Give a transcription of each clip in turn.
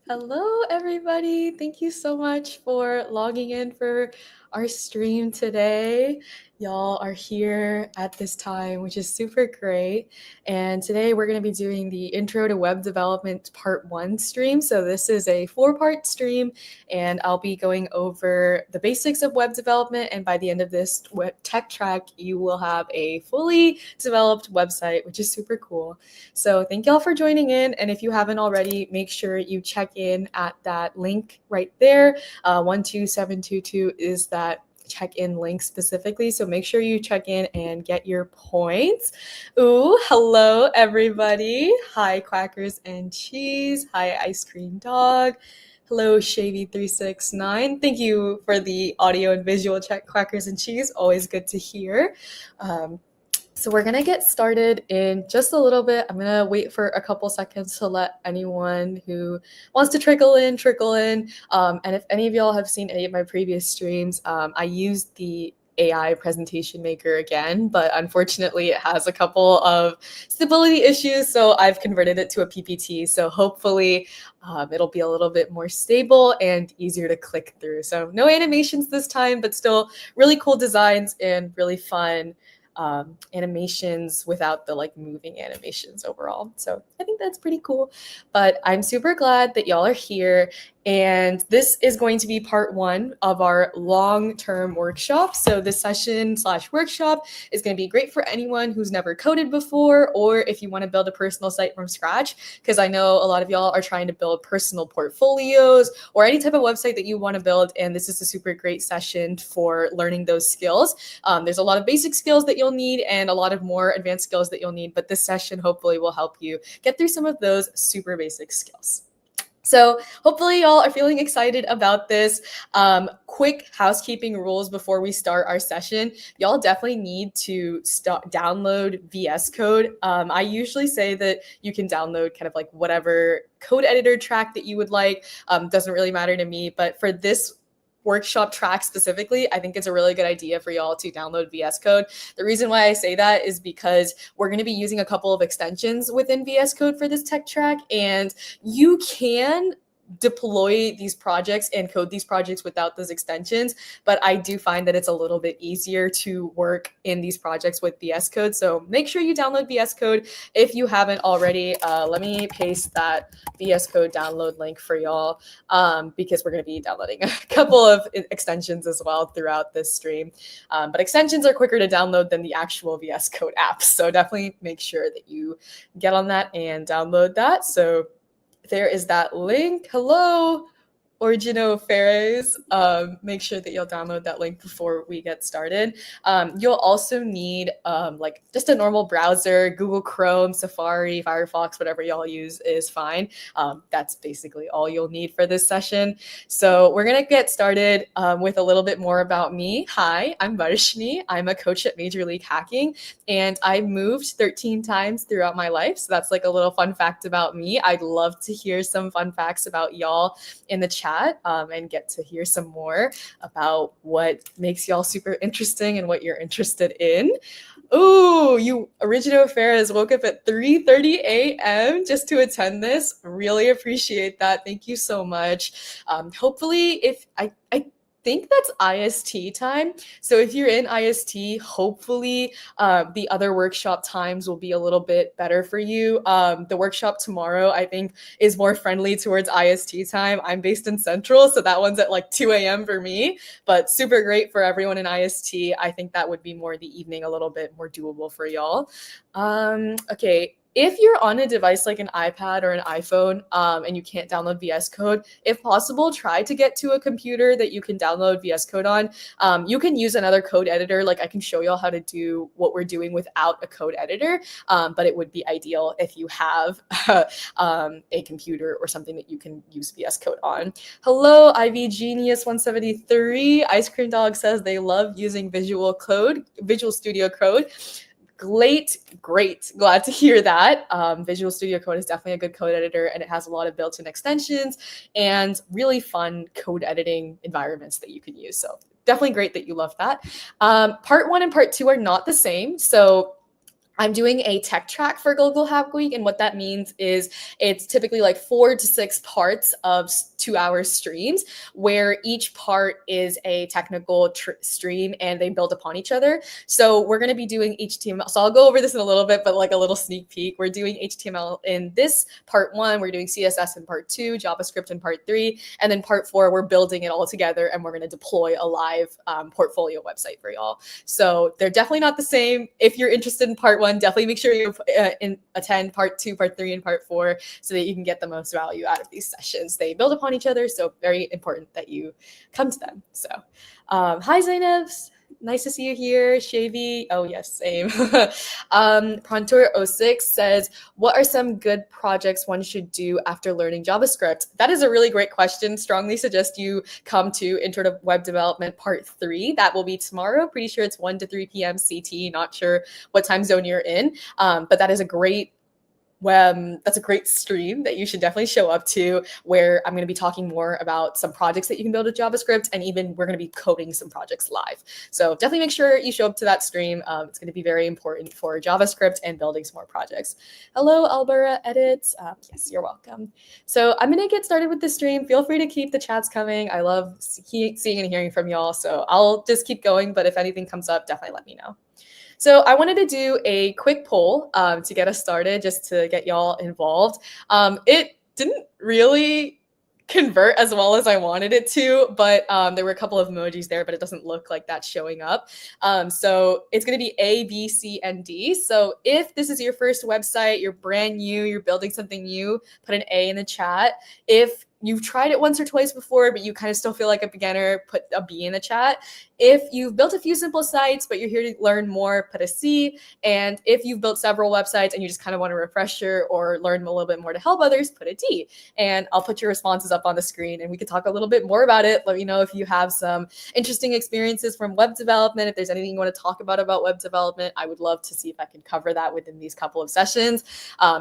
Hello, everybody. Thank you so much for logging in for our stream today. Y'all are here at this time, which is super great. And today we're going to be doing the Intro to Web Development Part 1 stream. So this is a 4-part stream, and I'll be going over the basics of web development. And by the end of this tech track, you will have a fully developed website, which is super cool. So thank y'all for joining in. And if you haven't already, make sure you check in at that link right there. 12722 is that check-in link specifically. So make sure you check in and get your points. Ooh, hello, everybody. Hi, Quackers and Cheese. Hi, Ice Cream Dog. Hello, Shavy369. Thank you for the audio and visual check, Quackers and Cheese. Always good to hear. So we're going to get started in just a little bit. I'm going to wait for a couple seconds to let anyone who wants to trickle in. And if any of y'all have seen any of my previous streams, I used the AI presentation maker again, but unfortunately it has a couple of stability issues. So I've converted it to a PPT. So hopefully it'll be a little bit more stable and easier to click through. So no animations this time, but still really cool designs and really fun animations without the moving animations overall. So I think that's pretty cool. But I'm super glad that y'all are here. And this is going to be part 1 of our long-term workshop. So this session/workshop is going to be great for anyone who's never coded before, or if you want to build a personal site from scratch, because I know a lot of y'all are trying to build personal portfolios or any type of website that you want to build. And this is a super great session for learning those skills. There's a lot of basic skills that you'll need and a lot of more advanced skills that you'll need, but this session hopefully will help you get through some of those super basic skills. So hopefully y'all are feeling excited about this. Quick housekeeping rules before we start our session. Y'all definitely need to download VS Code. I usually say that you can download kind of like whatever code editor track that you would like. Doesn't really matter to me, but for this workshop track specifically, I think it's a really good idea for y'all to download VS Code. The reason why I say that is because we're going to be using a couple of extensions within VS Code for this tech track, and you can deploy these projects and code these projects without those extensions, but I do find that it's a little bit easier to work in these projects with VS Code. So make sure you download VS Code if you haven't already. Let me paste that VS Code download link for y'all because we're going to be downloading a couple of extensions as well throughout this stream. But extensions are quicker to download than the actual VS Code apps. So definitely make sure that you get on that and download that. So there is that link. Hello, Origino Ferres. Make sure that you'll download that link before we get started. You'll also need like just a normal browser, Google Chrome, Safari, Firefox, whatever y'all use is fine. That's basically all you'll need for this session. So we're gonna get started with a little bit more about me. Hi, I'm Vishni. I'm a coach at Major League Hacking, and I moved 13 times throughout my life. So that's like a little fun fact about me. I'd love to hear some fun facts about y'all in the chat and get to hear some more about what makes y'all super interesting and what you're interested in. Ooh, you Origino Ferres woke up at 3:30 a.m. just to attend this. Really appreciate that. Thank you so much. Hopefully, if I think that's IST time. So if you're in IST, hopefully the other workshop times will be a little bit better for you. The workshop tomorrow, I think, is more friendly towards IST time. I'm based in Central, so that one's at like 2 a.m. for me, but super great for everyone in IST. I think that would be more the evening, a little bit more doable for y'all. Okay. If you're on a device like an iPad or an iPhone and you can't download VS Code, if possible, try to get to a computer that you can download VS Code on. You can use another code editor. Like I can show y'all how to do what we're doing without a code editor, but it would be ideal if you have a computer or something that you can use VS Code on. Hello, Ivy Genius 173. Ice Cream Dog says they love using Visual Studio Code. Great. Glad to hear that. Visual Studio Code is definitely a good code editor, and it has a lot of built-in extensions and really fun code editing environments that you can use. So definitely great that you love that. Part 1 and part 2 are not the same. So I'm doing a tech track for Global Hack Week, and what that means is it's typically like 4 to 6 parts of 2-hour streams, where each part is a technical stream and they build upon each other. So we're going to be doing HTML. So I'll go over this in a little bit, but like a little sneak peek. We're doing HTML in this part 1. We're doing CSS in part 2, JavaScript in part 3, and then part 4, we're building it all together and we're going to deploy a live portfolio website for y'all. So they're definitely not the same. If you're interested in part 1, definitely make sure you attend part 2, part 3, and part 4 so that you can get the most value out of these sessions. They build upon each other, so very important that you come to them. So hi Zainab, nice to see you here. Shavy, oh yes, same. Prontor06 says, what are some good projects one should do after learning JavaScript? That is a really great question. Strongly suggest you come to Intro to Web Development Part 3. That will be tomorrow. Pretty sure it's 1 to 3 p.m. CT. Not sure what time zone you're in, but that is a great that's a great stream that you should definitely show up to, where I'm going to be talking more about some projects that you can build with JavaScript, and even we're going to be coding some projects live. So definitely make sure you show up to that stream. It's going to be very important for JavaScript and building some more projects. Hello, Albera Edits. Yes, you're welcome. So I'm going to get started with the stream. Feel free to keep the chats coming. I love seeing and hearing from y'all. So I'll just keep going, but if anything comes up, definitely let me know. So I wanted to do a quick poll to get us started, just to get y'all involved. It didn't really convert as well as I wanted it to, but there were a couple of emojis there, but it doesn't look like that's showing up. So it's going to be A, B, C, and D. So if this is your first website, you're brand new, you're building something new, put an A in the chat. If you've tried it once or twice before, but you kind of still feel like a beginner, put a B in the chat. If you've built a few simple sites, but you're here to learn more, put a C. And if you've built several websites and you just kind of want a refresher or learn a little bit more to help others, put a D. And I'll put your responses up on the screen and we can talk a little bit more about it. Let me know if you have some interesting experiences from web development. If there's anything you want to talk about web development, I would love to see if I can cover that within these couple of sessions,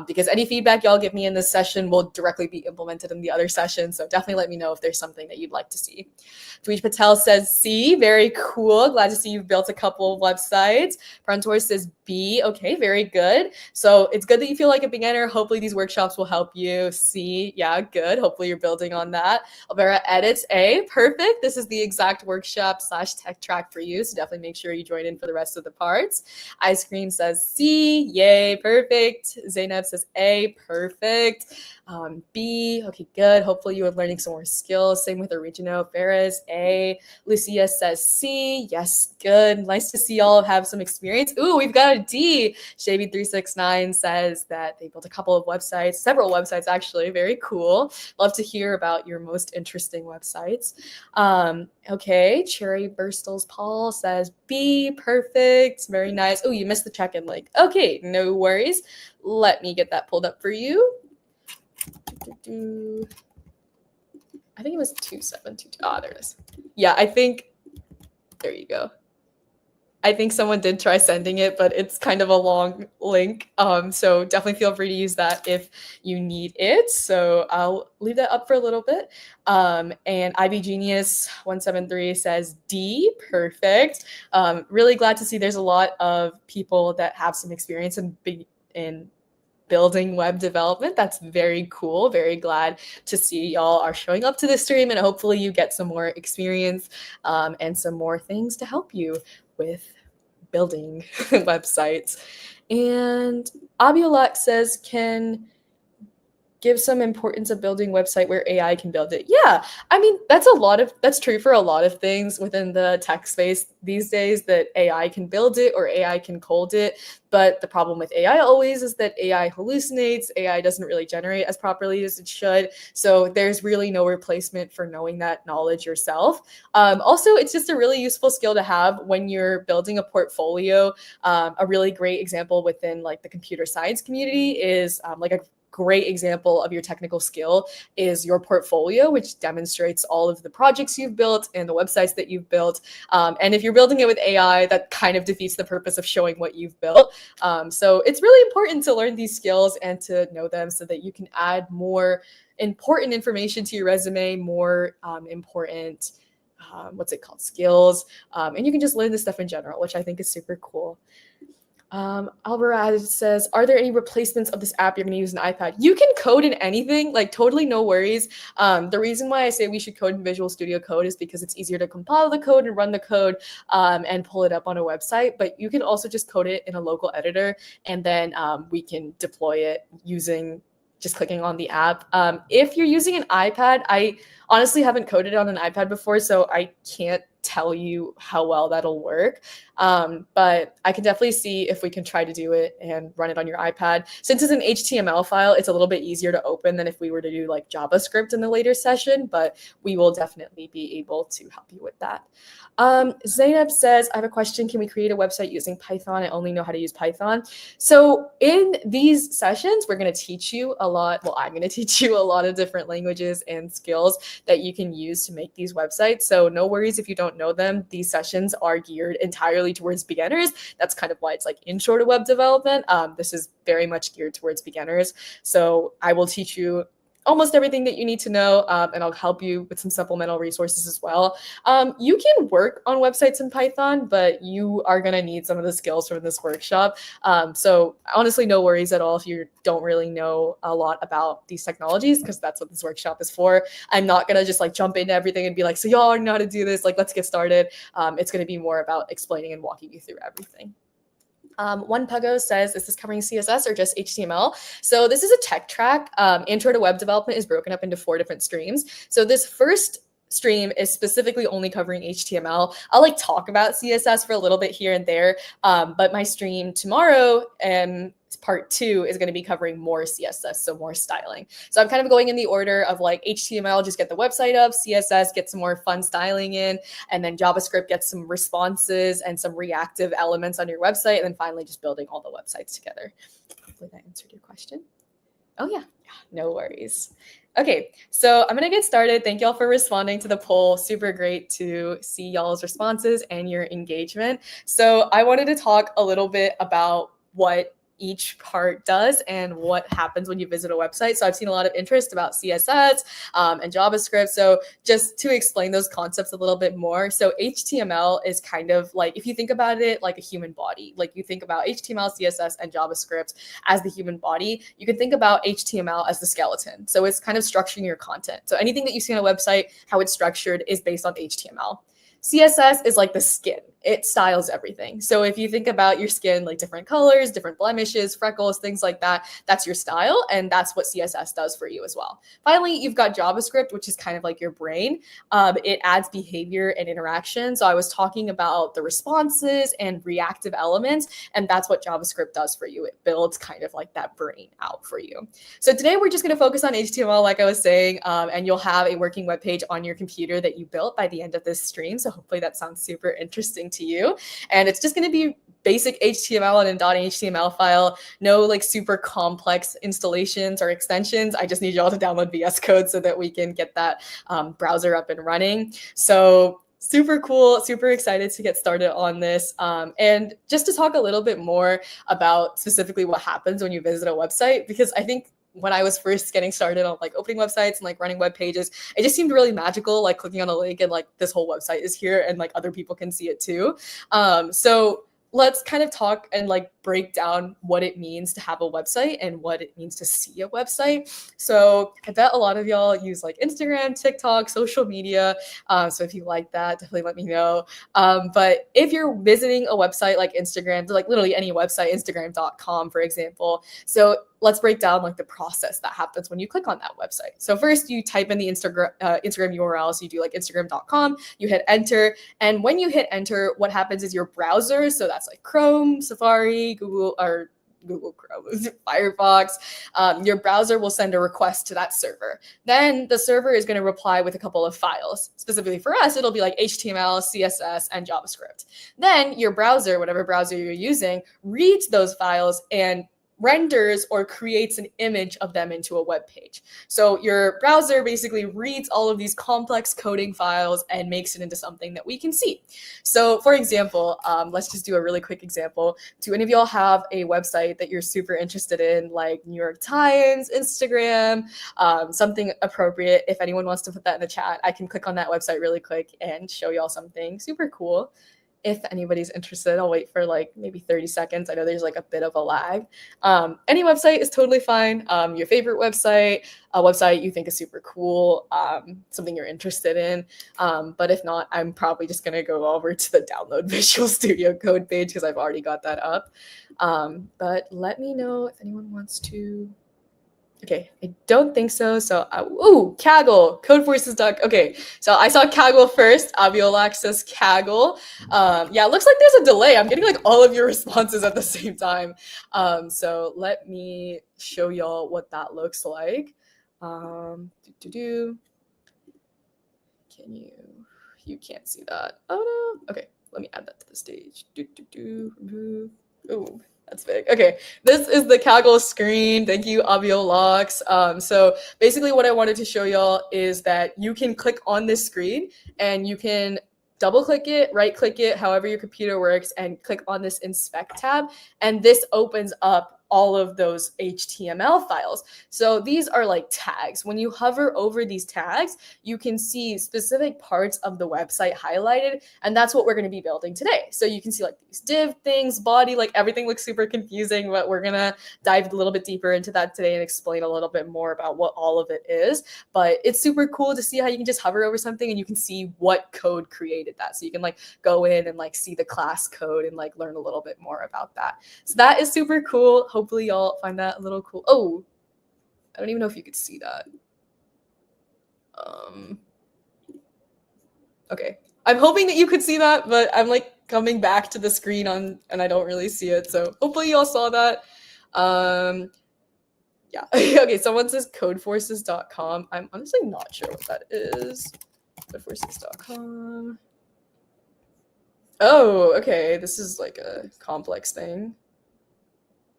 because any feedback y'all give me in this session will directly be implemented in the other session. So definitely let me know if there's something that you'd like to see. Dweej Patel says C, very cool. Glad to see you've built a couple of websites. Prontor says B, okay, very good. So it's good that you feel like a beginner. Hopefully these workshops will help you. C, yeah, good. Hopefully you're building on that. Alvera Edits, A, perfect. This is the exact workshop / tech track for you. So definitely make sure you join in for the rest of the parts. Ice Cream says C, yay, perfect. Zainab says A, perfect. B, okay, good. Hopefully you are learning some more skills. Same with Origino. Ferris, A. Lucia says C, yes, good. Nice to see y'all have some experience. Ooh, we've got a D. Shavy369 says that they built a couple of websites, several websites actually. Very cool. Love to hear about your most interesting websites. Okay, Cherry Burstles Paul says B, perfect. Very nice. Oh, you missed the check-in link. Okay, no worries. Let me get that pulled up for you. I think it was 2722. Ah, there it is. Yeah, I think, there you go. I think someone did try sending it, but it's kind of a long link. So definitely feel free to use that if you need it. So I'll leave that up for a little bit. And IB Genius 173 says D, perfect. Really glad to see there's a lot of people that have some experience in building web development. That's very cool. Very glad to see y'all are showing up to this stream, and hopefully you get some more experience and some more things to help you with building websites. And Abiolak says, can give some importance of building website where AI can build it. Yeah, I mean, that's true for a lot of things within the tech space these days, that AI can build it or AI can code it. But the problem with AI always is that AI hallucinates. AI doesn't really generate as properly as it should. So there's really no replacement for knowing that knowledge yourself. Also, it's just a really useful skill to have when you're building a portfolio. A really great example within like the computer science community is like a great example of your technical skill is your portfolio, which demonstrates all of the projects you've built and the websites that you've built. And if you're building it with AI, that kind of defeats the purpose of showing what you've built. So it's really important to learn these skills and to know them so that you can add more important information to your resume, more important skills. And you can just learn this stuff in general, which I think is super cool. Alvarez says, are there any replacements of this app you're going to use an iPad? You can code in anything, like totally no worries. The reason why I say we should code in Visual Studio Code is because it's easier to compile the code and run the code and pull it up on a website. But you can also just code it in a local editor, and then we can deploy it using just clicking on the app. If you're using an iPad, I honestly haven't coded on an iPad before, so I can't tell you how well that'll work. But I can definitely see if we can try to do it and run it on your iPad. Since it's an HTML file, it's a little bit easier to open than if we were to do like JavaScript in the later session, but we will definitely be able to help you with that. Zainab says, I have a question. Can we create a website using Python? I only know how to use Python. So in these sessions, we're going to teach you a lot. Well, I'm going to teach you a lot of different languages and skills that you can use to make these websites. So no worries if you don't know them. These sessions are geared entirely towards beginners. That's kind of why it's like intro to web development. This is very much geared towards beginners. So I will teach you almost everything that you need to know, and I'll help you with some supplemental resources as well. You can work on websites in Python, but you are going to need some of the skills from this workshop. So honestly, no worries at all if you don't really know a lot about these technologies, because that's what this workshop is for. I'm not going to just like jump into everything and be like, so y'all already know how to do this, like let's get started. It's going to be more about explaining and walking you through everything. One Puggo says, is this covering CSS or just HTML? So this is a tech track. Intro to web development is broken up into 4 different streams. So this first stream is specifically only covering HTML. I'll like talk about CSS for a little bit here and there, but my stream tomorrow part 2 is going to be covering more CSS, so more styling. So I'm kind of going in the order of like HTML, just get the website up, CSS, get some more fun styling in, and then JavaScript gets some responses and some reactive elements on your website, and then finally just building all the websites together. Hopefully that answered your question. Oh yeah, no worries. Okay, so I'm gonna get started. Thank y'all for responding to the poll. Super great to see y'all's responses and your engagement. So I wanted to talk a little bit about what each part does and what happens when you visit a website. So I've seen a lot of interest about CSS and JavaScript. So just to explain those concepts a little bit more. So HTML is kind of like, if you think about it like a human body, like you think about HTML, CSS, and JavaScript as the human body, you can think about HTML as the skeleton. So it's kind of structuring your content. So anything that you see on a website, how it's structured is based on HTML. CSS is like the skin. It styles everything. So if you think about your skin, like different colors, different blemishes, freckles, things like that, that's your style. And that's what CSS does for you as well. Finally, you've got JavaScript, which is kind of like your brain. It adds behavior and interaction. So I was talking about the responses and reactive elements, and that's what JavaScript does for you. It builds kind of like that brain out for you. So today we're just going to focus on HTML, like I was saying, and you'll have a working web page on your computer that you built by the end of this stream. So hopefully that sounds super interesting to you. And it's just going to be basic HTML and a .html file, no like super complex installations or extensions. I just need y'all to download VS Code so that we can get that browser up and running. So super cool, super excited to get started on this. And just to talk a little bit more about specifically what happens when you visit a website, because I think when I was first getting started on like opening websites and like running web pages, it just seemed really magical, like clicking on a link and like this whole website is here and like other people can see it too. So let's kind of talk and like break down what it means to have a website and what it means to see a website. So I bet a lot of y'all use like Instagram, TikTok, social media. So if you like that, definitely let me know. But if you're visiting a website like Instagram, like literally any website, Instagram.com, for example. So let's break down like the process that happens when you click on that website. So first you type in the Instagram URL. So you do like Instagram.com, you hit enter. And when you hit enter, what happens is your browser, so that's like Chrome, Safari, Google Chrome, Firefox, your browser will send a request to that server. Then the server is going to reply with a couple of files. Specifically for us, it'll be like HTML, CSS, and JavaScript. Then your browser, whatever browser you're using, reads those files and renders or creates an image of them into a web page. So your browser basically reads all of these complex coding files and makes it into something that we can see. So for example, let's just do a really quick example. Do any of y'all have a website that you're super interested in, like New York Times, Instagram, something appropriate? If anyone wants to put that in the chat, I can click on that website really quick and show y'all something super cool. if anybody's interested. I'll wait for like maybe 30 seconds. I know there's like a bit of a lag. Any website is totally fine. Your favorite website, a website you think is super cool, something you're interested in. But if not, I'm probably just going to go over to the download Visual Studio Code page because I've already got that up. But let me know if anyone wants to. Okay, I don't think so. So, Kaggle, codeforces. Okay, so I saw Kaggle first. Aviolax says Kaggle. Yeah, it looks like there's a delay. I'm getting like all of your responses at the same time. So let me show y'all what that looks like. Can you can't see that. Oh no. Okay, let me add that to the stage. Remove. Oh, that's big. Okay, this is the Kaggle screen. Thank you, Aviolax. So basically what I wanted to show y'all is that you can click on this screen and you can double click it, right click it, however your computer works, and click on this inspect tab. And this opens up all of those HTML files. So these are like tags. When you hover over these tags, you can see specific parts of the website highlighted, and that's what we're going to be building today. So you can see like these div things, body, like everything looks super confusing, but we're going to dive a little bit deeper into that today and explain a little bit more about what all of it is. But it's super cool to see how you can just hover over something and you can see what code created that. So you can like go in and like see the class code and like learn a little bit more about that. So that is super cool. Hopefully y'all find that a little cool. Oh, I don't even know if you could see that. Okay, I'm hoping that you could see that, but I'm like coming back to the screen and I don't really see it. So hopefully y'all saw that. Yeah. Okay, someone says codeforces.com. I'm honestly not sure what that is. Codeforces.com. Oh, okay. This is like a complex thing.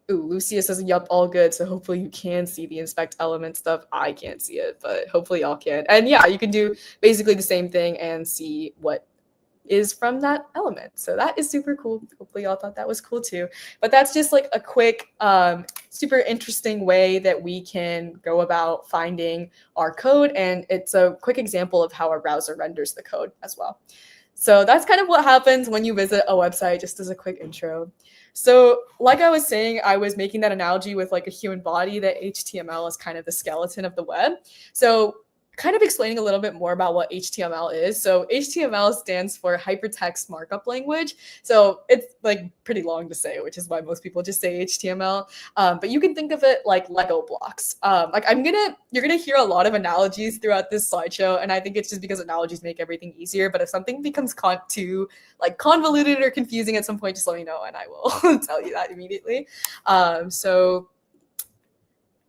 Ooh, Lucia says, yup, all good. So hopefully you can see the inspect element stuff. I can't see it, but hopefully y'all can. And yeah, you can do basically the same thing and see what is from that element. So that is super cool. Hopefully y'all thought that was cool too. But that's just like a quick, super interesting way that we can go about finding our code. And it's a quick example of how our browser renders the code as well. So that's kind of what happens when you visit a website, just as a quick intro. So like I was saying, I was making that analogy with like a human body, that HTML is kind of the skeleton of the web. So kind of explaining a little bit more about what HTML is. So HTML stands for Hypertext Markup Language. So it's like pretty long to say, which is why most people just say HTML. But you can think of it like Lego blocks. Like you're gonna hear a lot of analogies throughout this slideshow, and I think it's just because analogies make everything easier. But if something becomes too like convoluted or confusing at some point, just let me know and I will tell you that immediately. So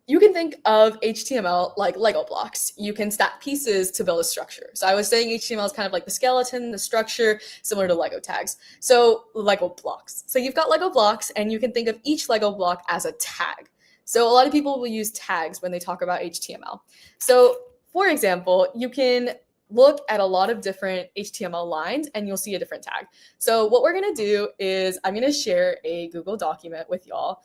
you can think of HTML like Lego blocks. You can stack pieces to build a structure. So I was saying HTML is kind of like the skeleton, the structure, similar to Lego tags. So Lego blocks. So you've got Lego blocks, and you can think of each Lego block as a tag. So a lot of people will use tags when they talk about HTML. So for example, you can look at a lot of different HTML lines and you'll see a different tag. So what we're going to do is I'm going to share a Google document with y'all,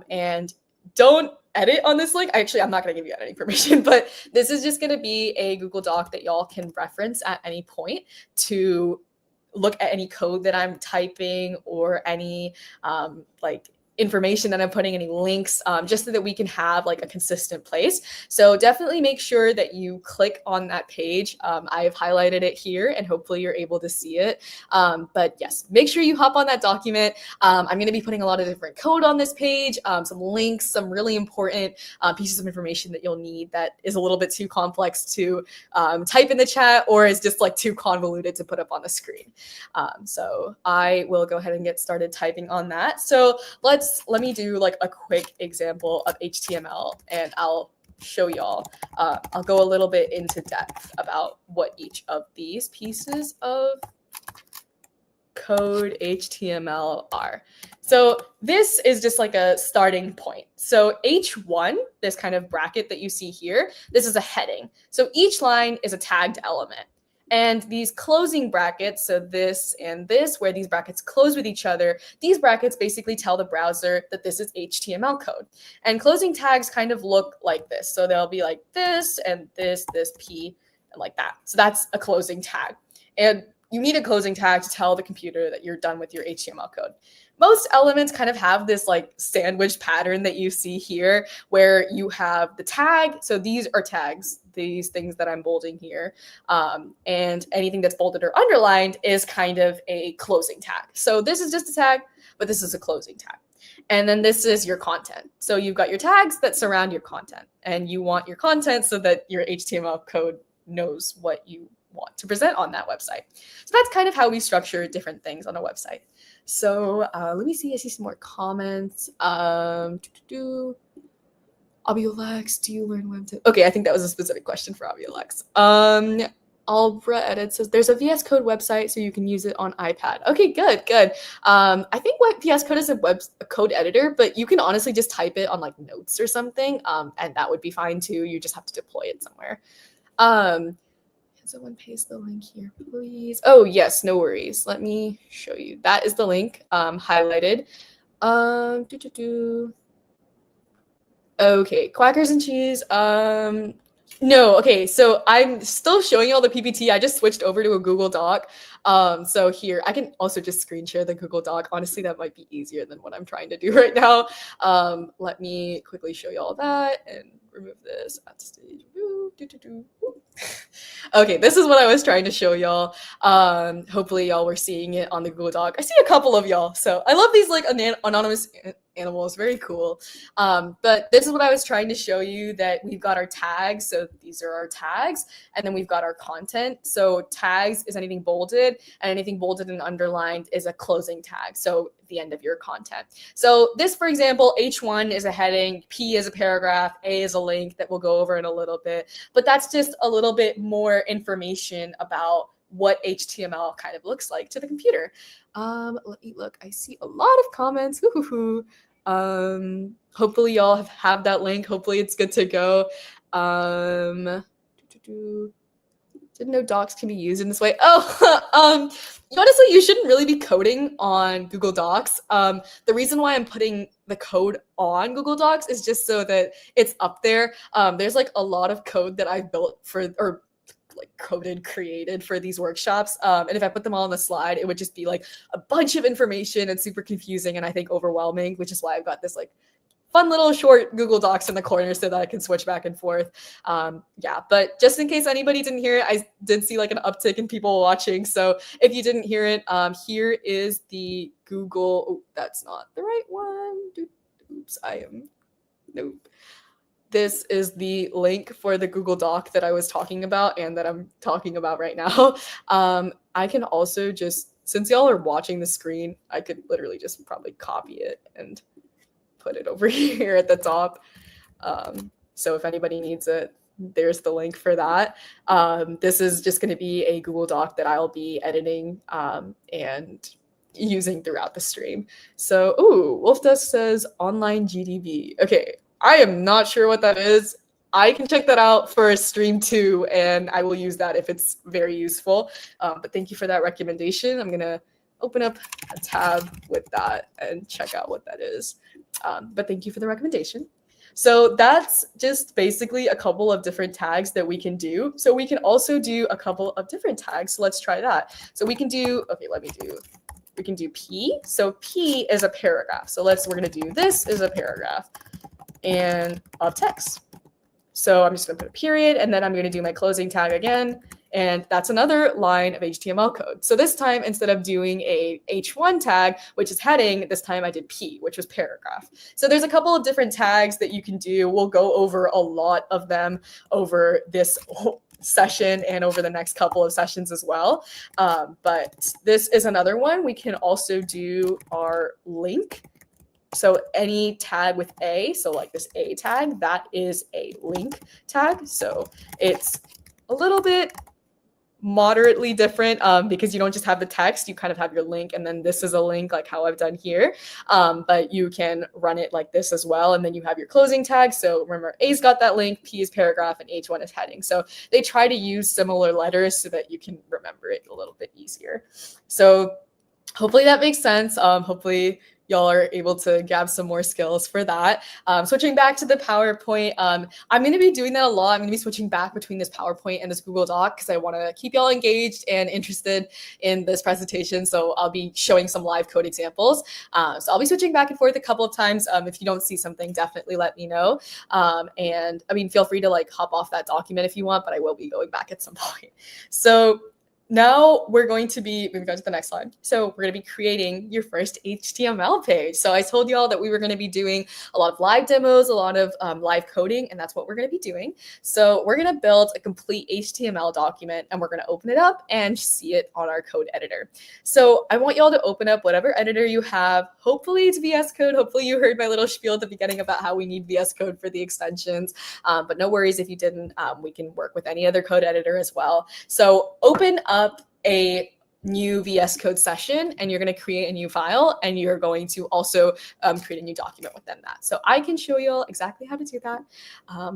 and don't edit on this link. Actually, I'm not going to give you editing permission, but this is just going to be a Google Doc that y'all can reference at any point to look at any code that I'm typing or any like information that I'm putting, any links, just so that we can have like a consistent place. So definitely make sure that you click on that page. I've highlighted it here and hopefully you're able to see it. But yes, make sure you hop on that document. I'm going to be putting a lot of different code on this page, some links, some really important pieces of information that you'll need that is a little bit too complex to type in the chat or is just like too convoluted to put up on the screen. So I will go ahead and get started typing on that. So let me do like a quick example of HTML and I'll show y'all. I'll go a little bit into depth about what each of these pieces of code HTML are. So this is just like a starting point. So H1, this kind of bracket that you see here, this is a heading. So each line is a tagged element. And these closing brackets, so this and this, where these brackets close with each other, these brackets basically tell the browser that this is HTML code. And closing tags kind of look like this. So they'll be like this and this P, and like that. So that's a closing tag. And you need a closing tag to tell the computer that you're done with your HTML code. Most elements kind of have this like sandwich pattern that you see here, where you have the tag. So these are tags, these things that I'm bolding here. And anything that's bolded or underlined is kind of a closing tag. So this is just a tag, but this is a closing tag. And then this is your content. So you've got your tags that surround your content, and you want your content so that your HTML code knows what you want to present on that website. So that's kind of how we structure different things on a website. So let me see. I see some more comments. Abiolex, do you learn web? Okay, I think that was a specific question for Abiolex. Albra Edit says there's a VS Code website, so you can use it on iPad. Okay, good. I think what VS Code is a code editor, but you can honestly just type it on like notes or something, and that would be fine too. You just have to deploy it somewhere. Can someone paste the link here, please? Oh yes, no worries. Let me show you. That is the link highlighted. Okay, Quackers and cheese. No, okay, so I'm still showing you all the PPT. I just switched over to a Google Doc. So here, I can also just screen share the Google Doc. Honestly, that might be easier than what I'm trying to do right now. Let me quickly show you all that and remove this at stage. Okay, this is what I was trying to show y'all. Hopefully y'all were seeing it on the Google Doc. I see a couple of y'all. So I love these like anonymous animals, very cool. But this is what I was trying to show you, that we've got our tags. So these are our tags, and then we've got our content. So tags is anything bolded, and anything bolded and underlined is a closing tag. So the end of your content. So this, for example, H1 is a heading, P is a paragraph, A is a link that we'll go over in a little bit, but that's just a little bit more information about what HTML kind of looks like to the computer. Let me look. I see a lot of comments. Hopefully y'all have that link. Hopefully it's good to go. Didn't know docs can be used in this way. Honestly, you shouldn't really be coding on Google Docs. The reason why I'm putting the code on Google Docs is just so that it's up there. There's like a lot of code that I've built for, or like created for these workshops. And if I put them all on the slide, it would just be like a bunch of information and super confusing and I think overwhelming, which is why I've got this like fun little short Google Docs in the corner so that I can switch back and forth. Yeah, but just in case anybody didn't hear it, I did see like an uptick in people watching. So if you didn't hear it, here is the Google, oh, that's not the right one. Oops, nope. This is the link for the Google Doc that I was talking about and that I'm talking about right now. I can also just, since y'all are watching the screen, I could literally just probably copy it and put it over here at the top. So if anybody needs it, there's the link for that. This is just going to be a Google Doc that I'll be editing and using throughout the stream. So, ooh, Wolfdust says online GDB. Okay, I am not sure what that is. I can check that out for a stream too, and I will use that if it's very useful. But thank you for that recommendation. I'm going to open up a tab with that and check out what that is. But thank you for the recommendation. So that's just basically a couple of different tags that we can do. So we can also do a couple of different tags. So let's try that. So we can do, okay, we can do P. So P is a paragraph. So we're going to do this is a paragraph and of text. So I'm just going to put a period, and then I'm going to do my closing tag again. And that's another line of HTML code. So this time, instead of doing a H1 tag, which is heading, this time I did P, which was paragraph. So there's a couple of different tags that you can do. We'll go over a lot of them over this session and over the next couple of sessions as well. But this is another one. We can also do our link. So any tag with A, so like this A tag, that is a link tag. So it's a little bit moderately different because you don't just have the text, you kind of have your link, and then this is a link like how I've done here. But you can run it like this as well, and then you have your closing tag. So remember, A's got that link, P is paragraph, and H1 is heading. So they try to use similar letters so that you can remember it a little bit easier. So hopefully that makes sense. Hopefully y'all are able to grab some more skills for that. Switching back to the PowerPoint, I'm going to be doing that a lot. I'm going to be switching back between this PowerPoint and this Google Doc because I want to keep y'all engaged and interested in this presentation. So I'll be showing some live code examples. So I'll be switching back and forth a couple of times. If you don't see something, definitely let me know. And I mean, feel free to like hop off that document if you want, but I will be going back at some point. So now we're going to be moving on to the next slide. So we're going to be creating your first HTML page. So I told y'all that we were going to be doing a lot of live demos, a lot of live coding, and that's what we're going to be doing. So we're going to build a complete HTML document and we're going to open it up and see it on our code editor. So I want y'all to open up whatever editor you have. Hopefully it's VS Code. Hopefully you heard my little spiel at the beginning about how we need VS Code for the extensions. But no worries if you didn't. We can work with any other code editor as well. So open up a new VS Code session and you're going to create a new file and you're going to also create a new document within that. So I can show you all exactly how to do that.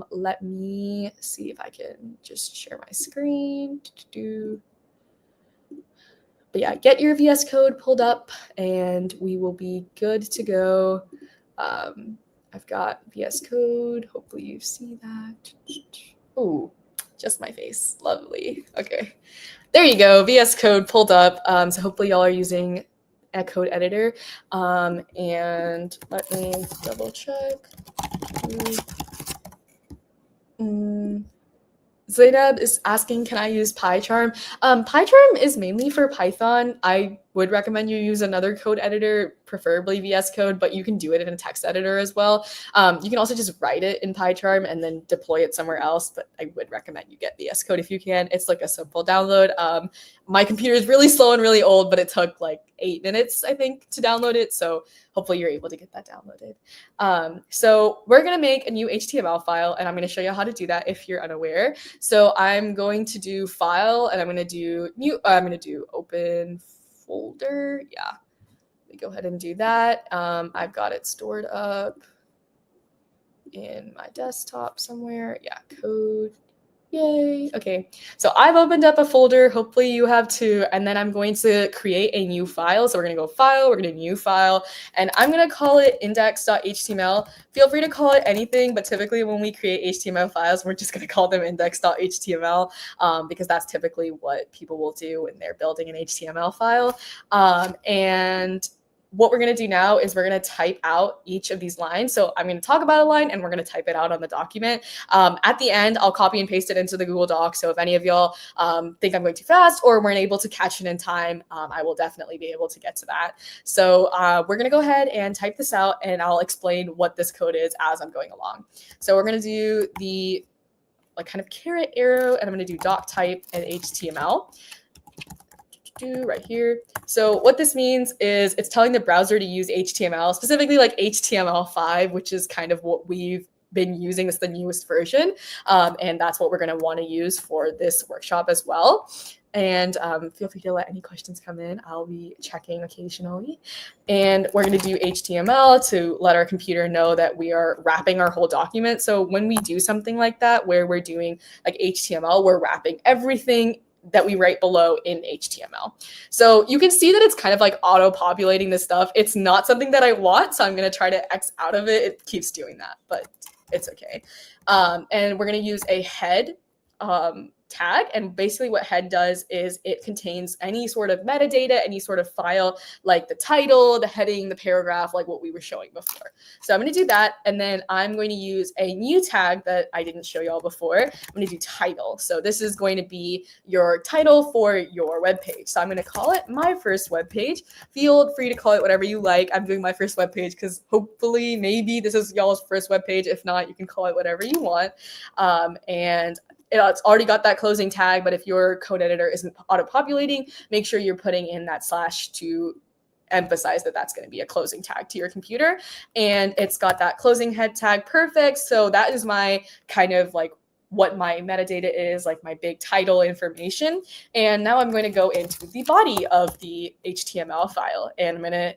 Let me see if I can just share my screen. But yeah, get your VS Code pulled up and we will be good to go. I've got VS Code. Hopefully you see that. Oh, just my face. Lovely. Okay. There you go. VS Code pulled up. So hopefully y'all are using a code editor. And let me double check. Zainab is asking, can I use PyCharm? PyCharm is mainly for Python. I would recommend you use another code editor, preferably VS Code, but you can do it in a text editor as well. You can also just write it in PyCharm and then deploy it somewhere else, but I would recommend you get VS Code if you can. It's like a simple download. My computer is really slow and really old, but it took like 8 minutes, I think, to download it. So hopefully you're able to get that downloaded. So we're going to make a new HTML file, and I'm going to show you how to do that if you're unaware. So I'm going to do file, and I'm going to do new. I'm going to do open folder. Yeah, let me go ahead and do that. I've got it stored up in my desktop somewhere. Yeah, code. Yay. Okay, so I've opened up a folder. Hopefully you have too. And then I'm going to create a new file. So we're going to go file, we're going to new file, and I'm going to call it index.html. Feel free to call it anything, but typically when we create HTML files, we're just going to call them index.html because that's typically what people will do when they're building an HTML file. And what we're going to do now is we're going to type out each of these lines. So I'm going to talk about a line and we're going to type it out on the document. At the end, I'll copy and paste it into the Google Doc. So if any of y'all think I'm going too fast or weren't able to catch it in time, I will definitely be able to get to that. So we're going to go ahead and type this out and I'll explain what this code is as I'm going along. So we're going to do the like kind of caret arrow and I'm going to do doc type and HTML. Right here. So what this means is it's telling the browser to use HTML, specifically like HTML5, which is kind of what we've been using. It's the newest version. And that's what we're going to want to use for this workshop as well. And feel free to let any questions come in. I'll be checking occasionally. And we're going to do HTML to let our computer know that we are wrapping our whole document. So when we do something like that, where we're doing like HTML, we're wrapping everything that we write below in HTML. So you can see that it's kind of like auto-populating this stuff. It's not something that I want, so I'm going to try to X out of it. It keeps doing that, but it's okay. And we're going to use a head tag. And basically what head does is it contains any sort of metadata, any sort of file, like the title, the heading, the paragraph, like what we were showing before. So I'm going to do that. And then I'm going to use a new tag that I didn't show y'all before. I'm going to do title. So this is going to be your title for your web page. So I'm going to call it my first web page. Feel free to call it whatever you like. I'm doing my first web page because hopefully maybe this is y'all's first web page. If not, you can call it whatever you want. And it's already got that closing tag, but if your code editor isn't auto-populating, make sure you're putting in that slash to emphasize that that's going to be a closing tag to your computer. And it's got that closing head tag. Perfect. So that is my kind of like what my metadata is, like my big title information. And now I'm going to go into the body of the HTML file and I'm going to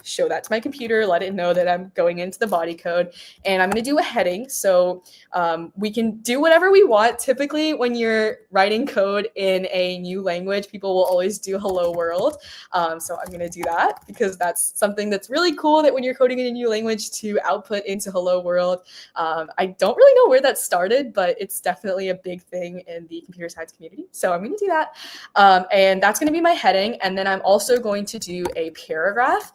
show that to my computer, let it know that I'm going into the body code, and I'm going to do a heading. So we can do whatever we want. Typically, when you're writing code in a new language, people will always do hello world. So I'm going to do that because that's something that's really cool, that when you're coding in a new language, to output into hello world. I don't really know where that started, but it's definitely a big thing in the computer science community. So I'm going to do that. And that's going to be my heading. And then I'm also going to do a paragraph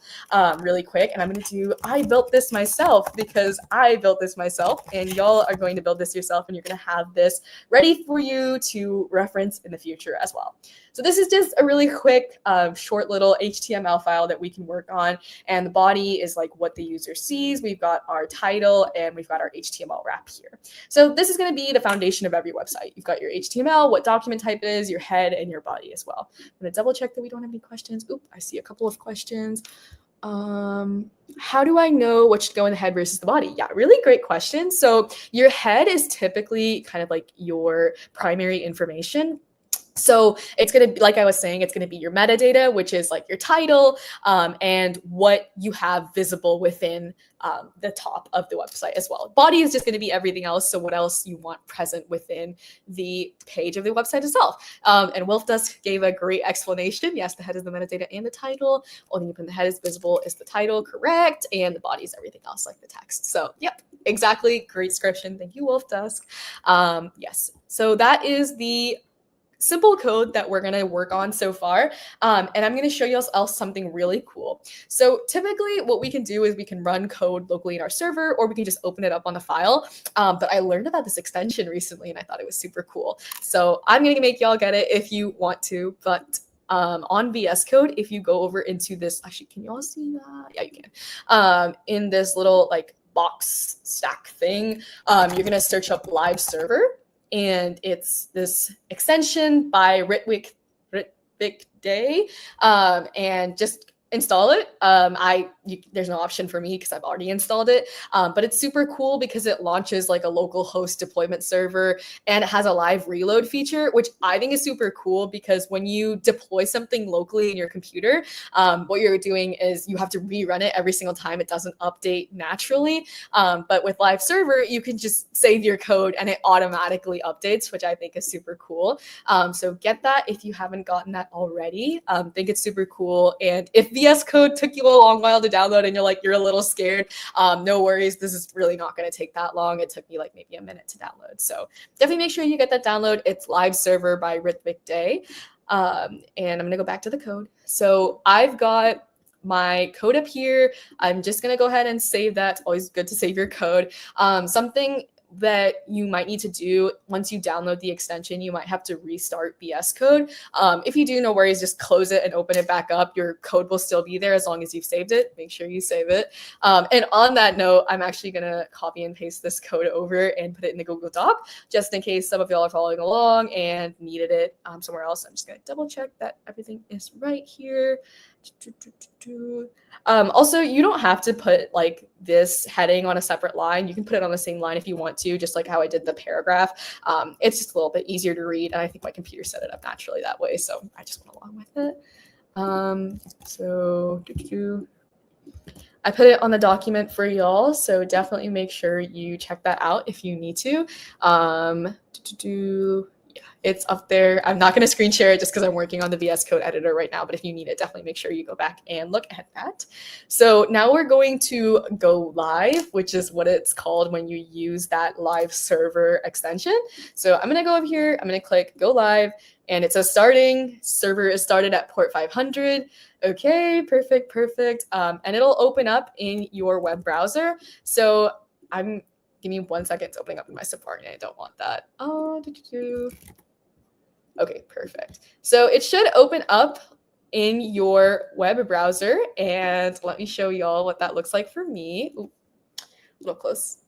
really quick. And I'm going to do, I built this myself, because I built this myself, and y'all are going to build this yourself, and you're going to have this ready for you to reference in the future as well. So this is just a really quick, short little HTML file that we can work on. And the body is like what the user sees. We've got our title and we've got our HTML wrap here. So this is going to be the foundation of every website. You've got your HTML, what document type it is, your head, and your body as well. I'm going to double check that we don't have any questions. Oop, I see a couple of questions. How do I know what should go in the head versus the body? Yeah, really great question. So your head is typically kind of like your primary information. So it's going to be, like I was saying, it's going to be your metadata, which is like your title, and what you have visible within the top of the website as well. Body is just going to be everything else. So what else you want present within the page of the website itself. And Wolfdusk gave a great explanation. Yes, the head is the metadata and the title. Only when the head is visible is the title correct, and the body is everything else like the text. So yep, exactly. Great description. Thank you, Wolfdusk. Yes. So that is the simple code that we're going to work on so far. And I'm going to show you else something really cool. So typically what we can do is we can run code locally in our server, or we can just open it up on the file. But I learned about this extension recently, and I thought it was super cool. So I'm going to make y'all get it if you want to, but on VS Code, if you go over into this, actually, can you all see that? Yeah, you can. In this little like box stack thing, you're going to search up live server. And it's this extension by Ritwik Day, and just install it. There's no option for me because I've already installed it, but it's super cool because it launches like a local host deployment server, and it has a live reload feature, which I think is super cool because when you deploy something locally in your computer, what you're doing is you have to rerun it every single time. It doesn't update naturally, but with live server, you can just save your code and it automatically updates, which I think is super cool. So get that if you haven't gotten that already. Think it's super cool. And if VS Code took you a long while to download and you're a little scared, no worries. This is really not going to take that long. It took me like maybe a minute to download. So definitely make sure you get that download. It's live server by Ritwik Day. And I'm going to go back to the code. So I've got my code up here. I'm just going to go ahead and save that. It's always good to save your code. Something that you might need to do once you download the extension, you might have to restart VS Code. If you do, no worries, just close it and open it back up. Your code will still be there as long as you've saved it. Make sure you save it. And on that note, I'm actually going to copy and paste this code over and put it in the Google Doc, just in case some of y'all are following along and needed it somewhere else. I'm just going to double check that everything is right here. Also, you don't have to put like this heading on a separate line. You can put it on the same line if you want to, just like how I did the paragraph. It's just a little bit easier to read, and I think my computer set it up naturally that way, so I just went along with it. I put it on the document for y'all, so definitely make sure you check that out if you need to. Yeah, it's up there. I'm not going to screen share it just because I'm working on the VS Code editor right now, but if you need it, definitely make sure you go back and look at that. So now we're going to go live, which is what it's called when you use that live server extension. So I'm going to go up here, I'm going to click go live, and it says starting. Server is started at port 500. Okay, perfect. And it'll open up in your web browser. So give me 1 second. It's opening up in my Safari, and I don't want that. Okay, perfect. So it should open up in your web browser, and let me show y'all what that looks like for me. Ooh, a little close.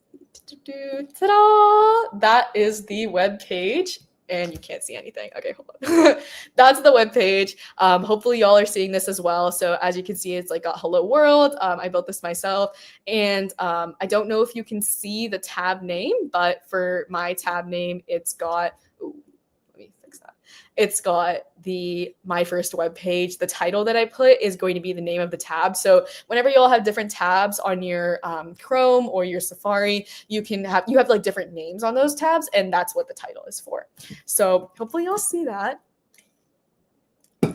Ta-da! That is the web page. And you can't see anything. Okay, hold on. That's the web page. Hopefully y'all are seeing this as well. So as you can see, it's like got hello world. I built this myself. And I don't know if you can see the tab name, but for my tab name, it's got, let me fix that. it's got my first web page. The title that I put is going to be the name of the tab. So whenever you all have different tabs on your Chrome or your Safari, you have like different names on those tabs, and that's what the title is for. So hopefully you'll see that.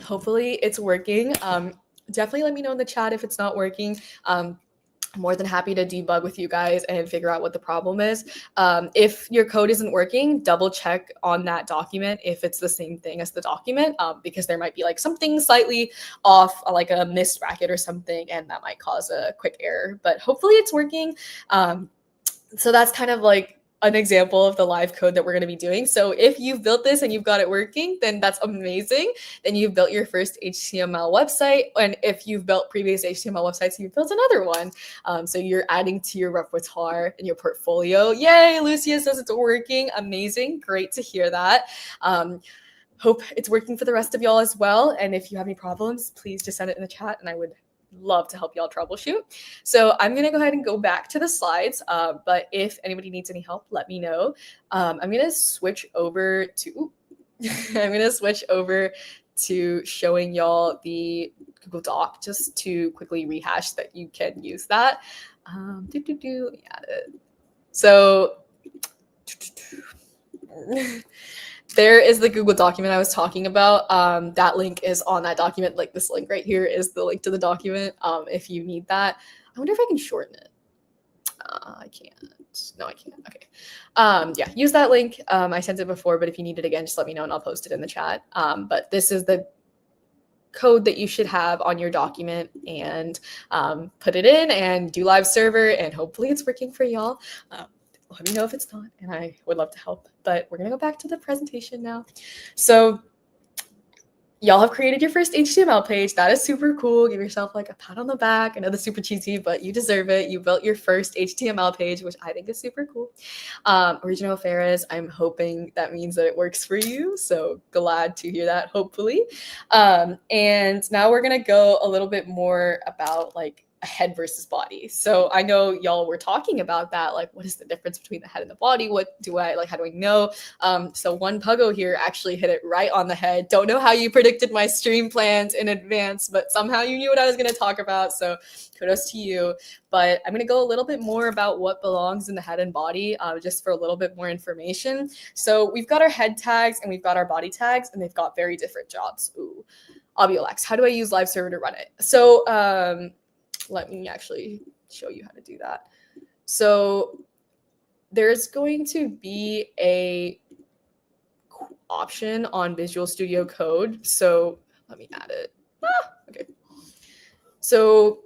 Hopefully it's working. Definitely let me know in the chat if it's not working. I'm more than happy to debug with you guys and figure out what the problem is. If your code isn't working, double check on that document if it's the same thing as the document, because there might be like something slightly off, like a missed bracket or something, and that might cause a quick error. But hopefully it's working. So that's kind of like an example of the live code that we're going to be doing. So if you've built this and you've got it working, then that's amazing. Then you've built your first HTML website. And if you've built previous HTML websites, you've built another one. So you're adding to your repertoire and your portfolio. Yay, Lucia says it's working. Amazing. Great to hear that. Hope it's working for the rest of y'all as well. And if you have any problems, please just send it in the chat and I would love to help y'all troubleshoot. So I'm going to go ahead and go back to the slides. But if anybody needs any help, let me know. I'm going to switch over to showing y'all the Google Doc just to quickly rehash that you can use that. So there is the Google document I was talking about. That link is on that document. Like this link right here is the link to the document if you need that. I wonder if I can shorten it. I can't. No, I can't. Okay. Yeah, use that link. I sent it before, but if you need it again, just let me know and I'll post it in the chat. But this is the code that you should have on your document, and put it in and do live server, and hopefully it's working for y'all. Let me know if it's not, and I would love to help. But we're going to go back to the presentation now. So y'all have created your first HTML page. That is super cool. Give yourself like a pat on the back. I know that's super cheesy, but you deserve it. You built your first HTML page, which I think is super cool. Original Ferris, I'm hoping that means that it works for you. So glad to hear that, hopefully. And now we're going to go a little bit more about like a head versus body. So I know y'all were talking about that, like what is the difference between the head and the body? What do I like? How do I know? So one puggo here actually hit it right on the head. Don't know how you predicted my stream plans in advance, but somehow you knew what I was going to talk about. So kudos to you. But I'm going to go a little bit more about what belongs in the head and body, just for a little bit more information. So we've got our head tags and we've got our body tags, and they've got very different jobs. Ooh, Obiolex, how do I use live server to run it? So let me actually show you how to do that. So there's going to be a option on Visual Studio Code. So let me add it. Okay. So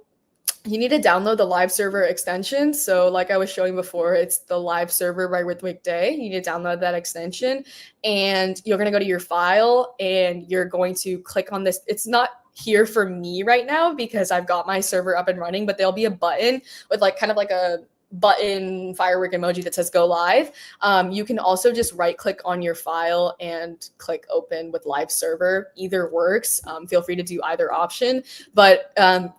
you need to download the live server extension. So like I was showing before, it's the live server by Rhythmic Day. You need to download that extension, and you're going to go to your file and you're going to click on this. It's not here for me right now because I've got my server up and running, but there'll be a button with like kind of like a button firework emoji that says go live. You can also just right click on your file and click open with live server. Either works. Feel free to do either option, but